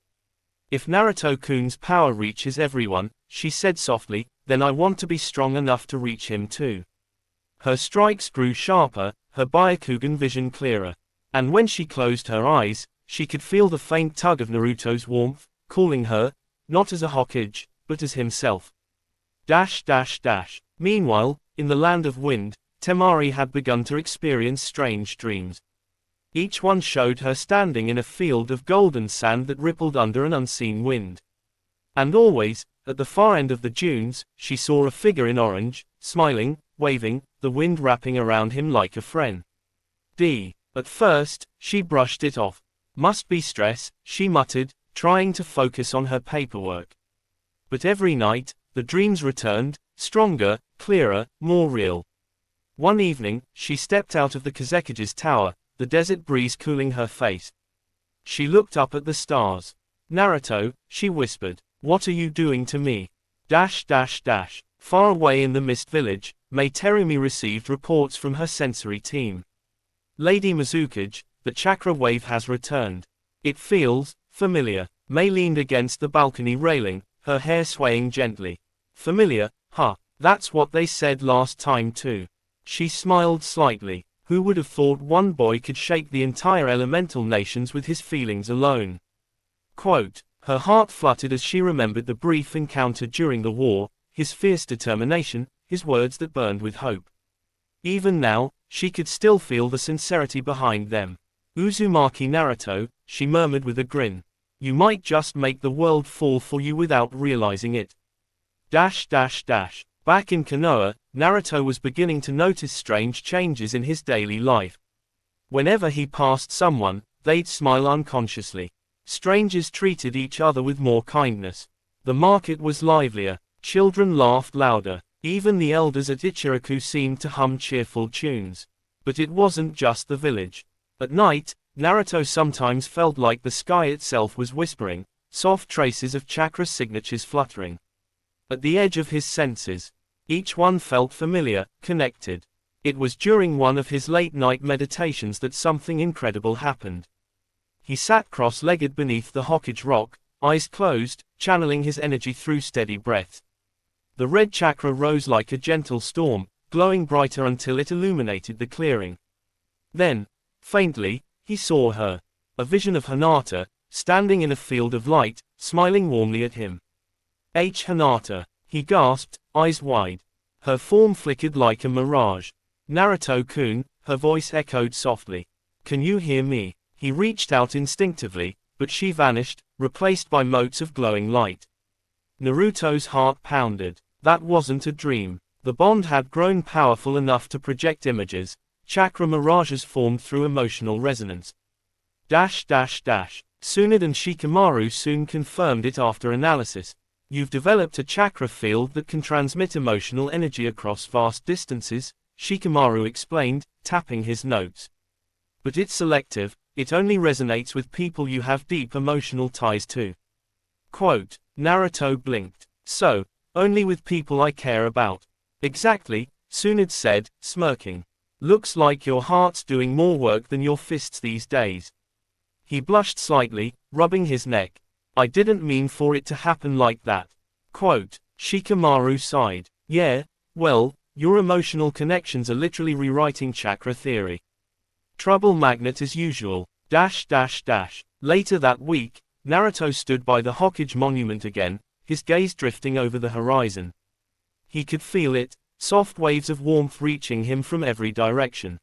If Naruto-kun's power reaches everyone, she said softly, then I want to be strong enough to reach him too. Her strikes grew sharper, her Byakugan vision clearer. And when she closed her eyes, she could feel the faint tug of Naruto's warmth, calling her, not as a Hokage, but as himself. Meanwhile, in the land of wind, Temari had begun to experience strange dreams. Each one showed her standing in a field of golden sand that rippled under an unseen wind. And always, at the far end of the dunes, she saw a figure in orange, smiling, waving, the wind wrapping around him like a friend. At first, she brushed it off. Must be stress, she muttered, trying to focus on her paperwork. But every night, the dreams returned, stronger, clearer, more real. One evening, she stepped out of the Kazekige's tower, the desert breeze cooling her face. She looked up at the stars. Naruto, she whispered, what are you doing to me? Far away in the mist village, Mai Terumi received reports from her sensory team. Lady Mizukage, the chakra wave has returned. It feels familiar. Mai leaned against the balcony railing, her hair swaying gently. Familiar, huh? That's what they said last time too. She smiled slightly. Who would have thought one boy could shake the entire elemental nations with his feelings alone? Quote, her heart fluttered as she remembered the brief encounter during the war, his fierce determination, his words that burned with hope. Even now, she could still feel the sincerity behind them. Uzumaki Naruto, she murmured with a grin. You might just make the world fall for you without realizing it. Back in Konoha, Naruto was beginning to notice strange changes in his daily life. Whenever he passed someone, they'd smile unconsciously. Strangers treated each other with more kindness. The market was livelier. Children laughed louder. Even the elders at Ichiraku seemed to hum cheerful tunes. But it wasn't just the village. At night, Naruto sometimes felt like the sky itself was whispering, soft traces of chakra signatures fluttering. At the edge of his senses, each one felt familiar, connected. It was during one of his late-night meditations that something incredible happened. He sat cross-legged beneath the Hokage rock, eyes closed, channeling his energy through steady breath. The red chakra rose like a gentle storm, glowing brighter until it illuminated the clearing. Then, faintly, he saw her. A vision of Hinata, standing in a field of light, smiling warmly at him. Hinata, he gasped, eyes wide. Her form flickered like a mirage. Naruto-kun, her voice echoed softly. Can you hear me? He reached out instinctively, but she vanished, replaced by motes of glowing light. Naruto's heart pounded. That wasn't a dream. The bond had grown powerful enough to project images, chakra mirages formed through emotional resonance. Tsunade and Shikamaru soon confirmed it after analysis. You've developed a chakra field that can transmit emotional energy across vast distances, Shikamaru explained, tapping his notes. But it's selective, it only resonates with people you have deep emotional ties to. Quote, Naruto blinked. So, only with people I care about. Exactly, Tsunade said, smirking. Looks like your heart's doing more work than your fists these days. He blushed slightly, rubbing his neck. I didn't mean for it to happen like that. Quote, Shikamaru sighed. Yeah, Well, your emotional connections are literally rewriting chakra theory. Trouble magnet as usual. Later that week, Naruto stood by the Hokage monument again, his gaze drifting over the horizon. He could feel it, soft waves of warmth reaching him from every direction.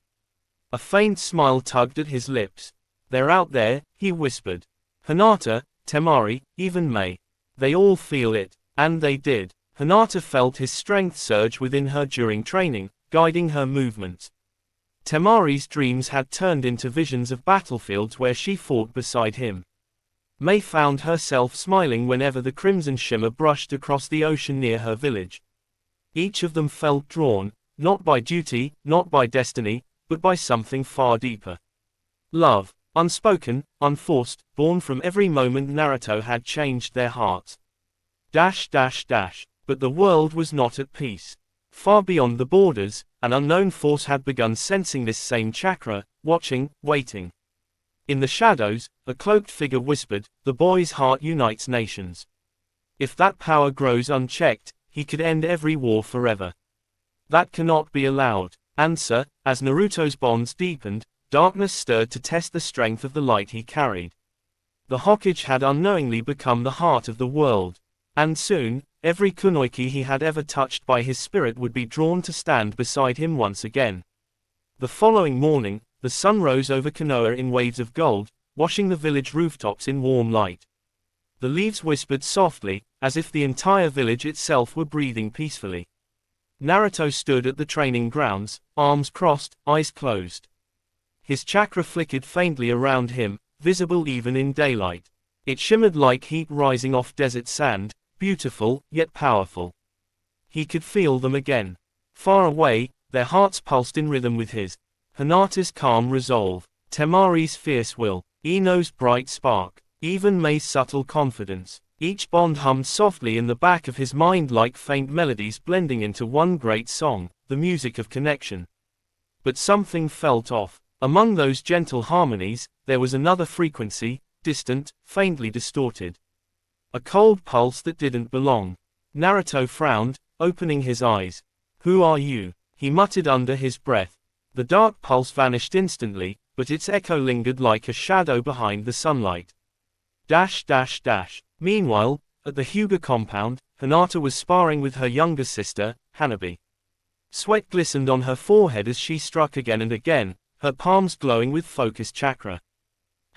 A faint smile tugged at his lips. They're out there, he whispered. Hinata, Temari, even Mei. They all feel it, and they did. Hinata felt his strength surge within her during training, guiding her movements. Temari's dreams had turned into visions of battlefields where she fought beside him. Mei found herself smiling whenever the crimson shimmer brushed across the ocean near her village. Each of them felt drawn, not by duty, not by destiny, but by something far deeper. Love, unspoken, unforced, born from every moment Naruto had changed their hearts. But the world was not at peace. Far beyond the borders, an unknown force had begun sensing this same chakra, watching, waiting. In the shadows, a cloaked figure whispered, "The boy's heart unites nations. If that power grows unchecked, he could end every war forever. That cannot be allowed." Answer, as Naruto's bonds deepened, darkness stirred to test the strength of the light he carried. The Hokage had unknowingly become the heart of the world. And soon, every Kunoichi he had ever touched by his spirit would be drawn to stand beside him once again. The following morning, the sun rose over Konoha in waves of gold, washing the village rooftops in warm light. The leaves whispered softly, as if the entire village itself were breathing peacefully. Naruto stood at the training grounds, arms crossed, eyes closed. His chakra flickered faintly around him, visible even in daylight. It shimmered like heat rising off desert sand, beautiful, yet powerful. He could feel them again. Far away, their hearts pulsed in rhythm with his. Hinata's calm resolve, Temari's fierce will, Ino's bright spark, even Mei's subtle confidence. Each bond hummed softly in the back of his mind like faint melodies blending into one great song, the music of connection. But something felt off. Among those gentle harmonies, there was another frequency, distant, faintly distorted. A cold pulse that didn't belong. Naruto frowned, opening his eyes. "Who are you?" he muttered under his breath. The dark pulse vanished instantly, but its echo lingered like a shadow behind the sunlight. Meanwhile, at the Hyuga compound, Hinata was sparring with her younger sister, Hanabi. Sweat glistened on her forehead as she struck again and again, her palms glowing with focused chakra.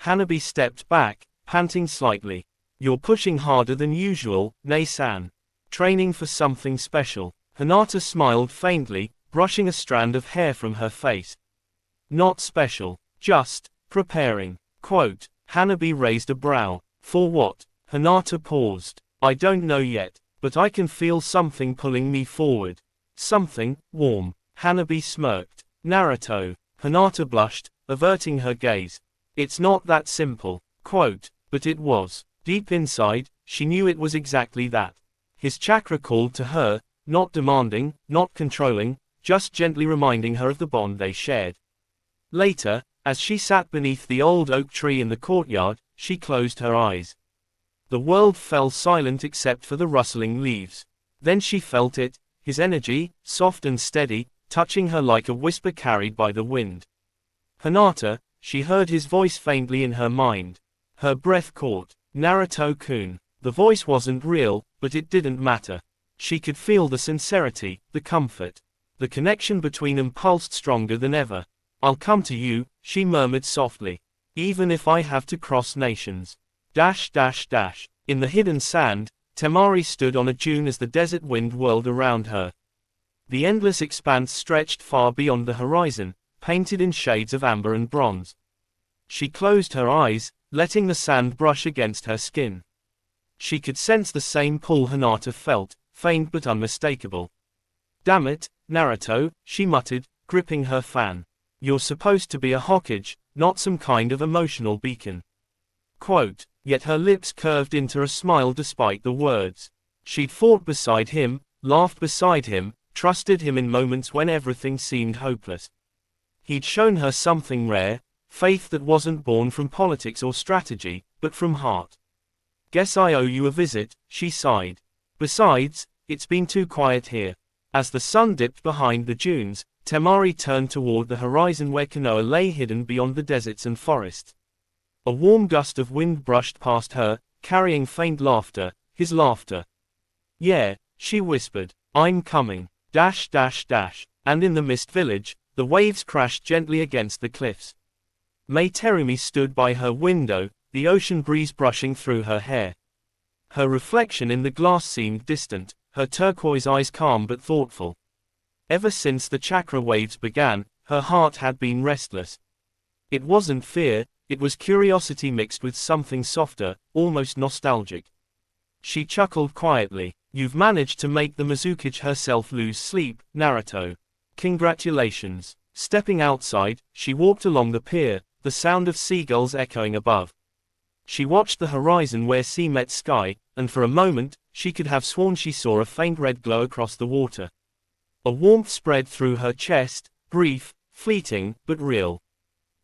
Hanabi stepped back, panting slightly. "You're pushing harder than usual, Nei-san. Training for something special." Hinata smiled faintly, brushing a strand of hair from her face. "Not special. Just preparing." Quote. Hanabi raised a brow. "For what?" Hinata paused. "I don't know yet, but I can feel something pulling me forward. Something warm." Hanabi smirked. "Naruto." Hinata blushed, averting her gaze. "It's not that simple." Quote. But it was. Deep inside, she knew it was exactly that. His chakra called to her, not demanding, not controlling, just gently reminding her of the bond they shared. Later, as she sat beneath the old oak tree in the courtyard, she closed her eyes. The world fell silent except for the rustling leaves. Then she felt it, his energy, soft and steady, touching her like a whisper carried by the wind. "Hinata," she heard his voice faintly in her mind. Her breath caught. "Naruto-kun." The voice wasn't real, but it didn't matter. She could feel the sincerity, the comfort. The connection between them pulsed stronger than ever. "I'll come to you," she murmured softly. "Even if I have to cross nations." In the hidden sand, Temari stood on a dune as the desert wind whirled around her. The endless expanse stretched far beyond the horizon, painted in shades of amber and bronze. She closed her eyes, letting the sand brush against her skin. She could sense the same pull Hinata felt, faint but unmistakable. "Damn it, Naruto," she muttered, gripping her fan. "You're supposed to be a Hokage, not some kind of emotional beacon." Quote. Yet her lips curved into a smile despite the words. She'd fought beside him, laughed beside him, trusted him in moments when everything seemed hopeless. He'd shown her something rare, faith that wasn't born from politics or strategy, but from heart. "Guess I owe you a visit," she sighed. "Besides, it's been too quiet here." As the sun dipped behind the dunes, Temari turned toward the horizon where Konoha lay hidden beyond the deserts and forests. A warm gust of wind brushed past her, carrying faint laughter, his laughter. "Yeah," she whispered, "I'm coming. Dash dash dash." And in the mist village, the waves crashed gently against the cliffs. Mai Terumi stood by her window, the ocean breeze brushing through her hair. Her reflection in the glass seemed distant, her turquoise eyes calm but thoughtful. Ever since the chakra waves began, her heart had been restless. It wasn't fear, it was curiosity mixed with something softer, almost nostalgic. She chuckled quietly. "You've managed to make the Mizukage herself lose sleep, Naruto. Congratulations." Stepping outside, she walked along the pier, the sound of seagulls echoing above. She watched the horizon where sea met sky, and for a moment, she could have sworn she saw a faint red glow across the water. A warmth spread through her chest, brief, fleeting, but real.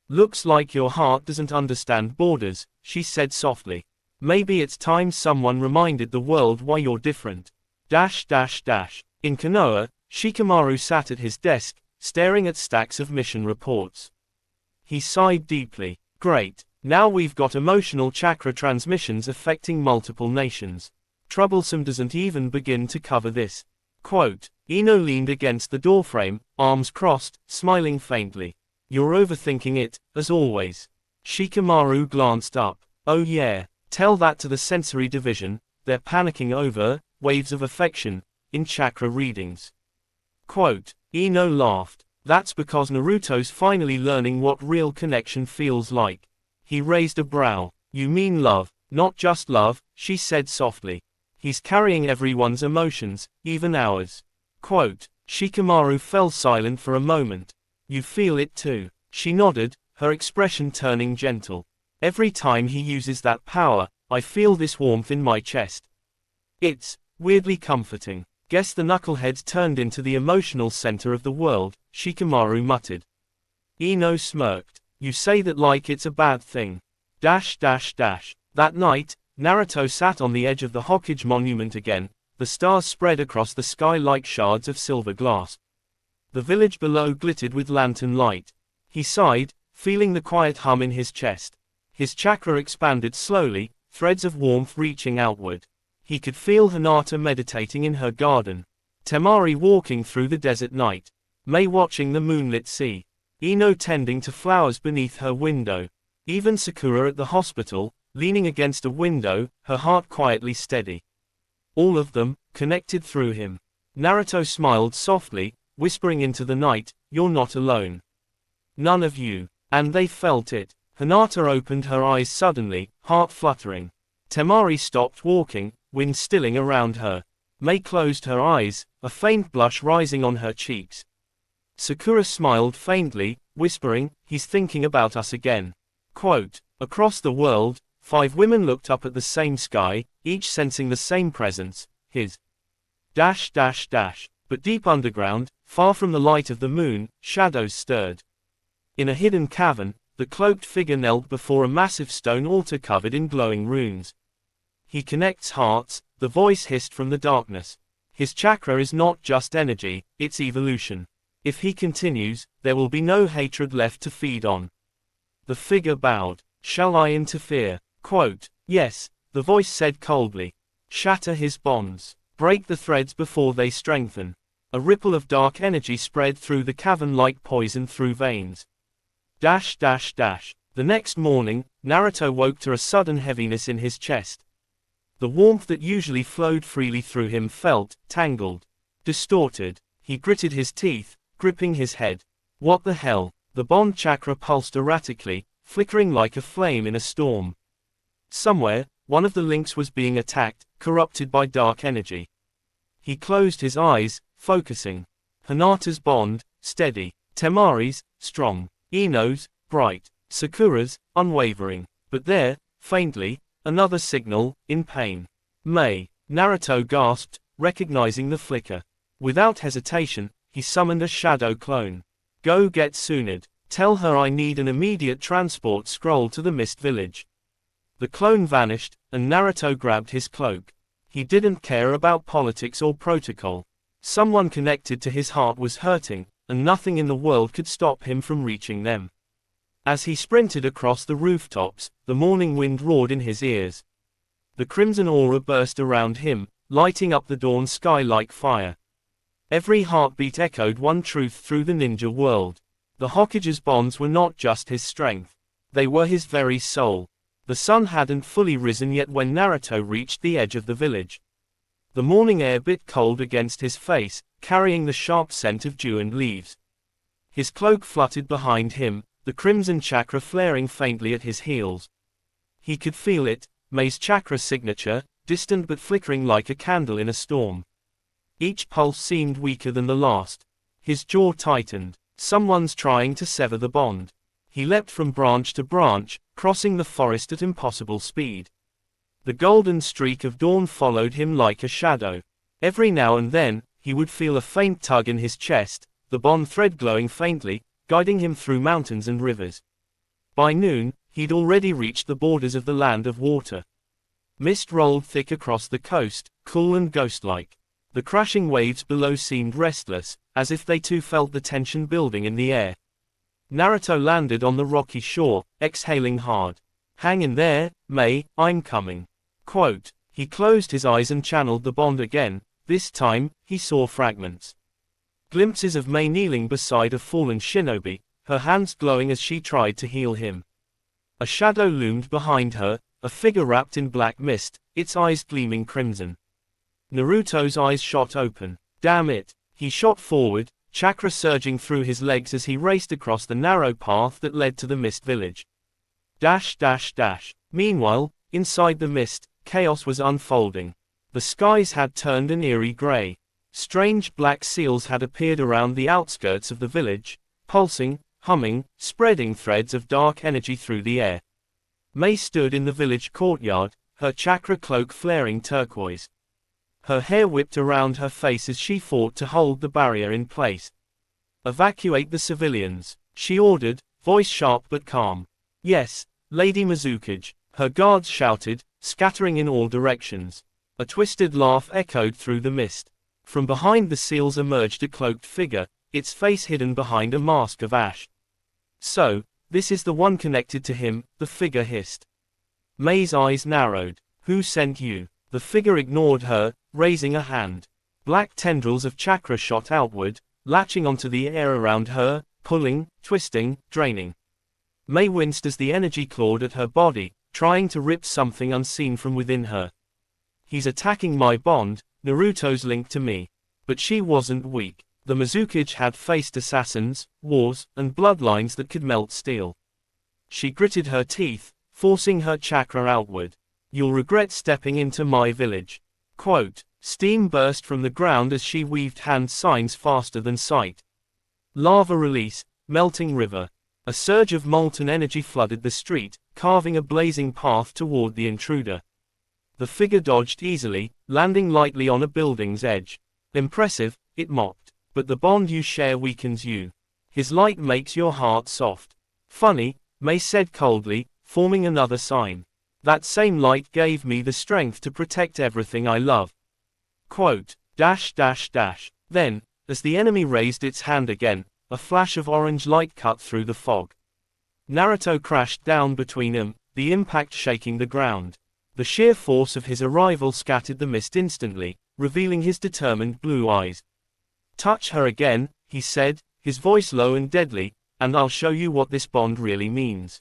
"Looks like your heart doesn't understand borders," she said softly. "Maybe it's time someone reminded the world why you're different." Dash dash dash. In Konoha, Shikamaru sat at his desk, staring at stacks of mission reports. He sighed deeply. "Great. Now we've got emotional chakra transmissions affecting multiple nations. Troublesome doesn't even begin to cover this." Quote. Ino leaned against the doorframe, arms crossed, smiling faintly. "You're overthinking it, as always." Shikamaru glanced up. "Oh yeah. Tell that to the sensory division, they're panicking over waves of affection in chakra readings." Quote. Ino laughed. "That's because Naruto's finally learning what real connection feels like." He raised a brow. "You mean love, not just love," she said softly. "He's carrying everyone's emotions, even ours." Quote. Shikamaru fell silent for a moment. "You feel it too." She nodded, her expression turning gentle. "Every time he uses that power, I feel this warmth in my chest. It's weirdly comforting." "Guess the knucklehead's turned into the emotional center of the world," Shikamaru muttered. Ino smirked. "You say that like it's a bad thing." Dash dash dash. That night, Naruto sat on the edge of the Hokage monument again, the stars spread across the sky like shards of silver glass. The village below glittered with lantern light. He sighed, feeling the quiet hum in his chest. His chakra expanded slowly, threads of warmth reaching outward. He could feel Hinata meditating in her garden. Temari walking through the desert night. Mai watching the moonlit sea. Ino tending to flowers beneath her window. Even Sakura at the hospital, leaning against a window, her heart quietly steady. All of them, connected through him. Naruto smiled softly, whispering into the night, "You're not alone. None of you." And they felt it. Hinata opened her eyes suddenly, heart fluttering. Temari stopped walking, wind stilling around her. Mai closed her eyes, a faint blush rising on her cheeks. Sakura smiled faintly, whispering, "He's thinking about us again." Quote. Across the world, 5 women looked up at the same sky, each sensing the same presence, his. Dash dash dash. But deep underground, far from the light of the moon, shadows stirred. In a hidden cavern, the cloaked figure knelt before a massive stone altar covered in glowing runes. "He connects hearts," the voice hissed from the darkness. "His chakra is not just energy, it's evolution. If he continues, there will be no hatred left to feed on." The figure bowed. "Shall I interfere?" Quote. "Yes," the voice said coldly. "Shatter his bonds. Break the threads before they strengthen." A ripple of dark energy spread through the cavern like poison through veins. Dash dash dash. The next morning, Naruto woke to a sudden heaviness in his chest. The warmth that usually flowed freely through him felt tangled, distorted. He gritted his teeth, gripping his head. What the hell? The bond chakra pulsed erratically, flickering like a flame in a storm. Somewhere, one of the links was being attacked, corrupted by dark energy. He closed his eyes, focusing. Hinata's bond, steady. Temari's, strong. Ino's, bright. Sakura's, unwavering. But there, faintly, another signal, in pain. Mai. Naruto gasped, recognizing the flicker. Without hesitation, he summoned a shadow clone. "Go get Tsunade. Tell her I need an immediate transport scroll to the Mist Village." The clone vanished, and Naruto grabbed his cloak. He didn't care about politics or protocol. Someone connected to his heart was hurting, and nothing in the world could stop him from reaching them. As he sprinted across the rooftops, the morning wind roared in his ears. The crimson aura burst around him, lighting up the dawn sky like fire. Every heartbeat echoed one truth through the ninja world. The Hokage's bonds were not just his strength. They were his very soul. The sun hadn't fully risen yet when Naruto reached the edge of the village. The morning air bit cold against his face, carrying the sharp scent of dew and leaves. His cloak fluttered behind him, the crimson chakra flaring faintly at his heels. He could feel it, Mei's chakra signature, distant but flickering like a candle in a storm. Each pulse seemed weaker than the last. His jaw tightened. Someone's trying to sever the bond. He leapt from branch to branch, crossing the forest at impossible speed. The golden streak of dawn followed him like a shadow. Every now and then, he would feel a faint tug in his chest, the bond thread glowing faintly, guiding him through mountains and rivers. By noon, he'd already reached the borders of the land of water. Mist rolled thick across the coast, cool and ghost-like. The crashing waves below seemed restless, as if they too felt the tension building in the air. Naruto landed on the rocky shore, exhaling hard. "Hang in there, Mei, I'm coming." Quote. He closed his eyes and channeled the bond again. This time, he saw fragments. Glimpses of Mei kneeling beside a fallen shinobi, her hands glowing as she tried to heal him. A shadow loomed behind her, a figure wrapped in black mist, its eyes gleaming crimson. Naruto's eyes shot open. Damn it! He shot forward, chakra surging through his legs as he raced across the narrow path that led to the mist village. Dash dash dash. Meanwhile, inside the mist, chaos was unfolding. The skies had turned an eerie gray. Strange black seals had appeared around the outskirts of the village, pulsing, humming, spreading threads of dark energy through the air. Mei stood in the village courtyard, her chakra cloak flaring turquoise. Her hair whipped around her face as she fought to hold the barrier in place. "Evacuate the civilians," she ordered, voice sharp but calm. "Yes, Lady Mizukage," her guards shouted, scattering in all directions. A twisted laugh echoed through the mist. From behind the seals emerged a cloaked figure, its face hidden behind a mask of ash. "So, this is the one connected to him," the figure hissed. Mei's eyes narrowed. "Who sent you?" The figure ignored her, raising a hand. Black tendrils of chakra shot outward, latching onto the air around her, pulling, twisting, draining. Mei winced as the energy clawed at her body, trying to rip something unseen from within her. "He's attacking my bond, Naruto's link to me." But she wasn't weak. The Mizukage had faced assassins, wars, and bloodlines that could melt steel. She gritted her teeth, forcing her chakra outward. "You'll regret stepping into my village." Quote. Steam burst from the ground as she weaved hand signs faster than sight. Lava release, melting river. A surge of molten energy flooded the street, carving a blazing path toward the intruder. The figure dodged easily, landing lightly on a building's edge. "Impressive," it mocked. "But the bond you share weakens you. His light makes your heart soft." "Funny," Mei said coldly, forming another sign. "That same light gave me the strength to protect everything I love." Quote. Dash dash dash. Then, as the enemy raised its hand again, a flash of orange light cut through the fog. Naruto crashed down between them, the impact shaking the ground. The sheer force of his arrival scattered the mist instantly, revealing his determined blue eyes. "Touch her again," he said, his voice low and deadly, "and I'll show you what this bond really means."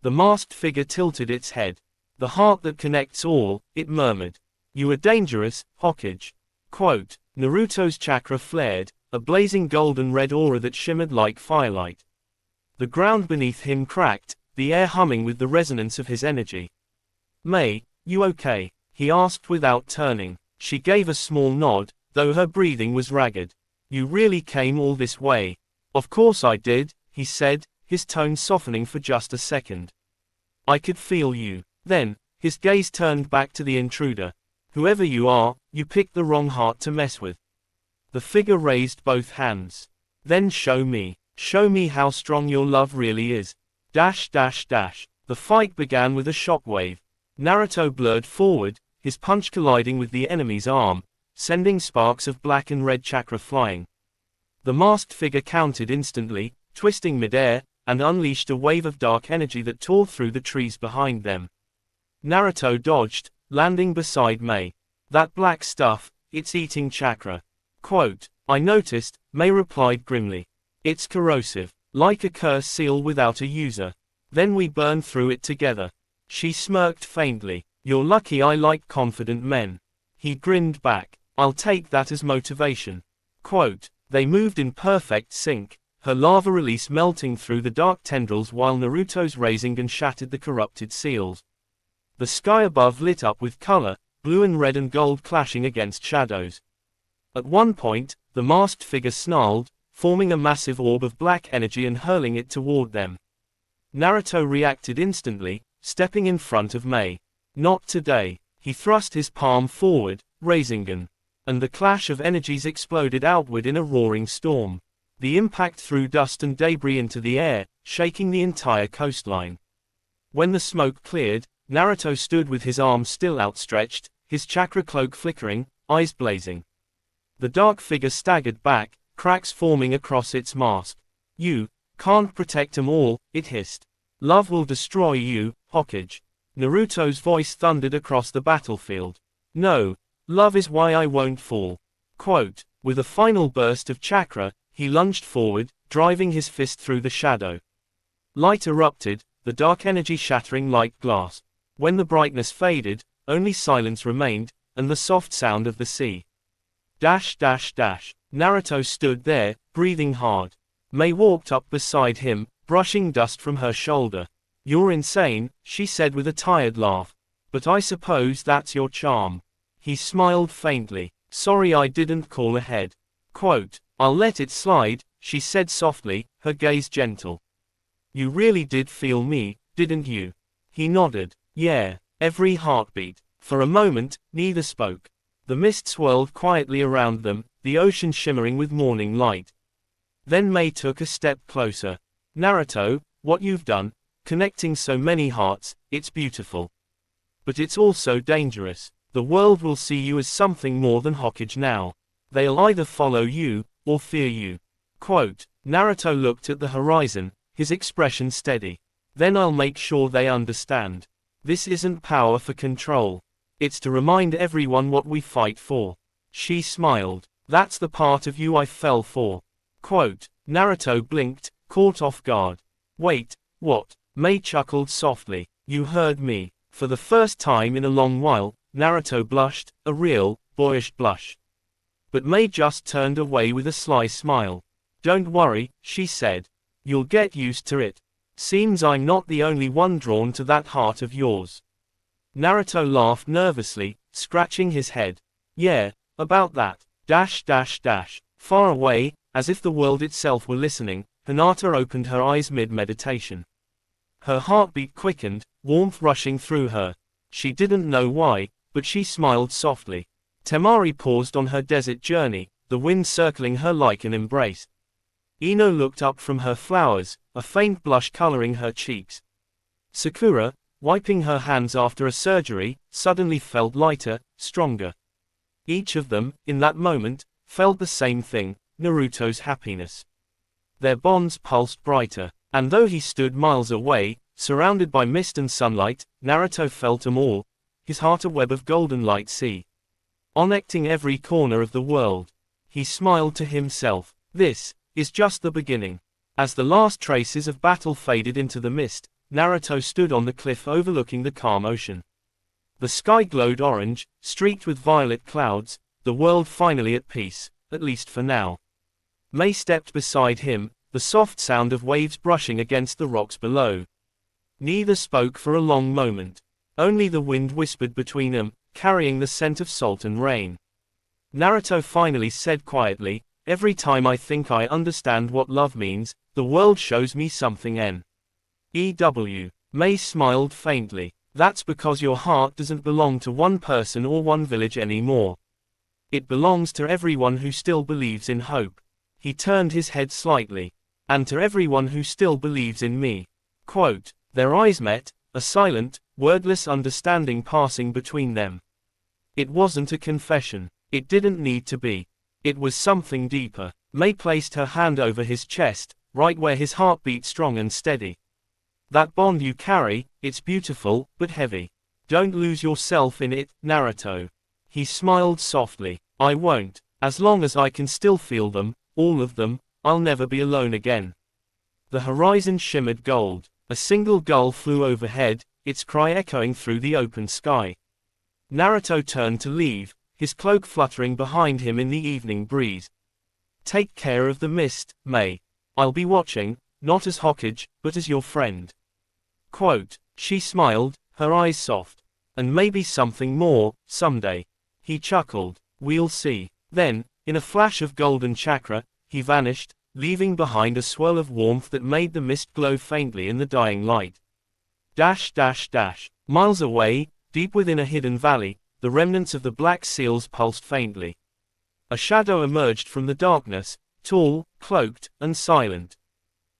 The masked figure tilted its head. "The heart that connects all," it murmured. "You are dangerous, Hokage." Quote. Naruto's chakra flared, a blazing golden red aura that shimmered like firelight. The ground beneath him cracked, the air humming with the resonance of his energy. "Mei, you okay?" he asked without turning. She gave a small nod, though her breathing was ragged. "You really came all this way?" "Of course I did," he said, his tone softening for just a second. "I could feel you." Then, his gaze turned back to the intruder. "Whoever you are, you picked the wrong heart to mess with." The figure raised both hands. "Then show me. Show me how strong your love really is." Dash dash dash. The fight began with a shockwave. Naruto blurred forward, his punch colliding with the enemy's arm, sending sparks of black and red chakra flying. The masked figure countered instantly, twisting midair, and unleashed a wave of dark energy that tore through the trees behind them. Naruto dodged, landing beside Mei. That black stuff, it's eating chakra. Quote, I noticed, Mei replied grimly. It's corrosive, like a cursed seal without a user. Then we burn through it together. She smirked faintly. You're lucky I like confident men. He grinned back. I'll take that as motivation. Quote, they moved in perfect sync, her lava release melting through the dark tendrils while Naruto's Rasengan shattered the corrupted seals. The sky above lit up with color, blue and red and gold clashing against shadows. At one point, the masked figure snarled, forming a massive orb of black energy and hurling it toward them. Naruto reacted instantly, stepping in front of Mei. Not today. He thrust his palm forward, Rasengan. And the clash of energies exploded outward in a roaring storm. The impact threw dust and debris into the air, shaking the entire coastline. When the smoke cleared, Naruto stood with his arms still outstretched, his chakra cloak flickering, eyes blazing. The dark figure staggered back, cracks forming across its mask. You can't protect them all, it hissed. Love will destroy you, Hokage. Naruto's voice thundered across the battlefield. No, love is why I won't fall. Quote, with a final burst of chakra, he lunged forward, driving his fist through the shadow. Light erupted, the dark energy shattering like glass. When the brightness faded, only silence remained, and the soft sound of the sea. Dash dash dash. Naruto stood there, breathing hard. Mei walked up beside him, brushing dust from her shoulder. You're insane, she said with a tired laugh. But I suppose that's your charm. He smiled faintly. Sorry I didn't call ahead. Quote, I'll let it slide, she said softly, her gaze gentle. You really did feel me, didn't you? He nodded. Yeah, every heartbeat. For a moment, neither spoke. The mist swirled quietly around them, the ocean shimmering with morning light. Then Mei took a step closer. Naruto, what you've done, connecting so many hearts, it's beautiful. But it's also dangerous. The world will see you as something more than Hokage now. They'll either follow you, or fear you. Quote, Naruto looked at the horizon, his expression steady. Then I'll make sure they understand. This isn't power for control. It's to remind everyone what we fight for. She smiled. That's the part of you I fell for. Quote, Naruto blinked, caught off guard. Wait, what? Mei chuckled softly. You heard me. For the first time in a long while, Naruto blushed, a real, boyish blush. But Mei just turned away with a sly smile. Don't worry, she said. You'll get used to it. Seems I'm not the only one drawn to that heart of yours. Naruto laughed nervously, scratching his head. Yeah, about that. Dash dash dash. Far away, as if the world itself were listening, Hinata opened her eyes mid-meditation. Her heartbeat quickened, warmth rushing through her. She didn't know why, but she smiled softly. Temari paused on her desert journey, the wind circling her like an embrace. Ino looked up from her flowers, a faint blush coloring her cheeks. Sakura, wiping her hands after a surgery, suddenly felt lighter, stronger. Each of them, in that moment, felt the same thing, Naruto's happiness. Their bonds pulsed brighter, and though he stood miles away, surrounded by mist and sunlight, Naruto felt them all, his heart a web of golden light sea. Connecting every corner of the world. He smiled to himself. This is just the beginning. As the last traces of battle faded into the mist, Naruto stood on the cliff overlooking the calm ocean. The sky glowed orange, streaked with violet clouds, the world finally at peace, at least for now. Mei stepped beside him, the soft sound of waves brushing against the rocks below. Neither spoke for a long moment. Only the wind whispered between them, carrying the scent of salt and rain. Naruto finally said quietly, every time I think I understand what love means, the world shows me something EW. Mei smiled faintly. That's because your heart doesn't belong to one person or one village anymore. It belongs to everyone who still believes in hope. He turned his head slightly. And to everyone who still believes in me. Quote, their eyes met, a silent, wordless understanding passing between them. It wasn't a confession. It didn't need to be. It was something deeper. Mei placed her hand over his chest, right where his heart beat strong and steady. That bond you carry, it's beautiful, but heavy. Don't lose yourself in it, Naruto. He smiled softly. I won't. As long as I can still feel them, all of them, I'll never be alone again. The horizon shimmered gold. A single gull flew overhead, its cry echoing through the open sky. Naruto turned to leave, his cloak fluttering behind him in the evening breeze. Take care of the mist, Mei. I'll be watching, not as Hokage, but as your friend. Quote. She smiled, her eyes soft. And maybe something more, someday. He chuckled. We'll see. Then, in a flash of golden chakra, he vanished, leaving behind a swirl of warmth that made the mist glow faintly in the dying light. Dash dash dash. Miles away, deep within a hidden valley, the remnants of the black seals pulsed faintly. A shadow emerged from the darkness, tall, cloaked, and silent.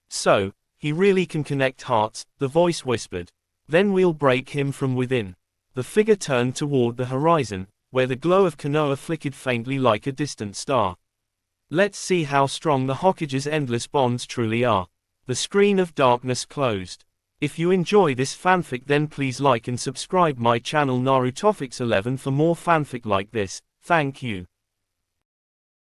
So, he really can connect hearts, the voice whispered. Then we'll break him from within. The figure turned toward the horizon, where the glow of Konoha flickered faintly like a distant star. Let's see how strong the Hokage's endless bonds truly are. The screen of darkness closed. If you enjoy this fanfic, then please like and subscribe my channel Narutofix 11 for more fanfic like this. Thank you.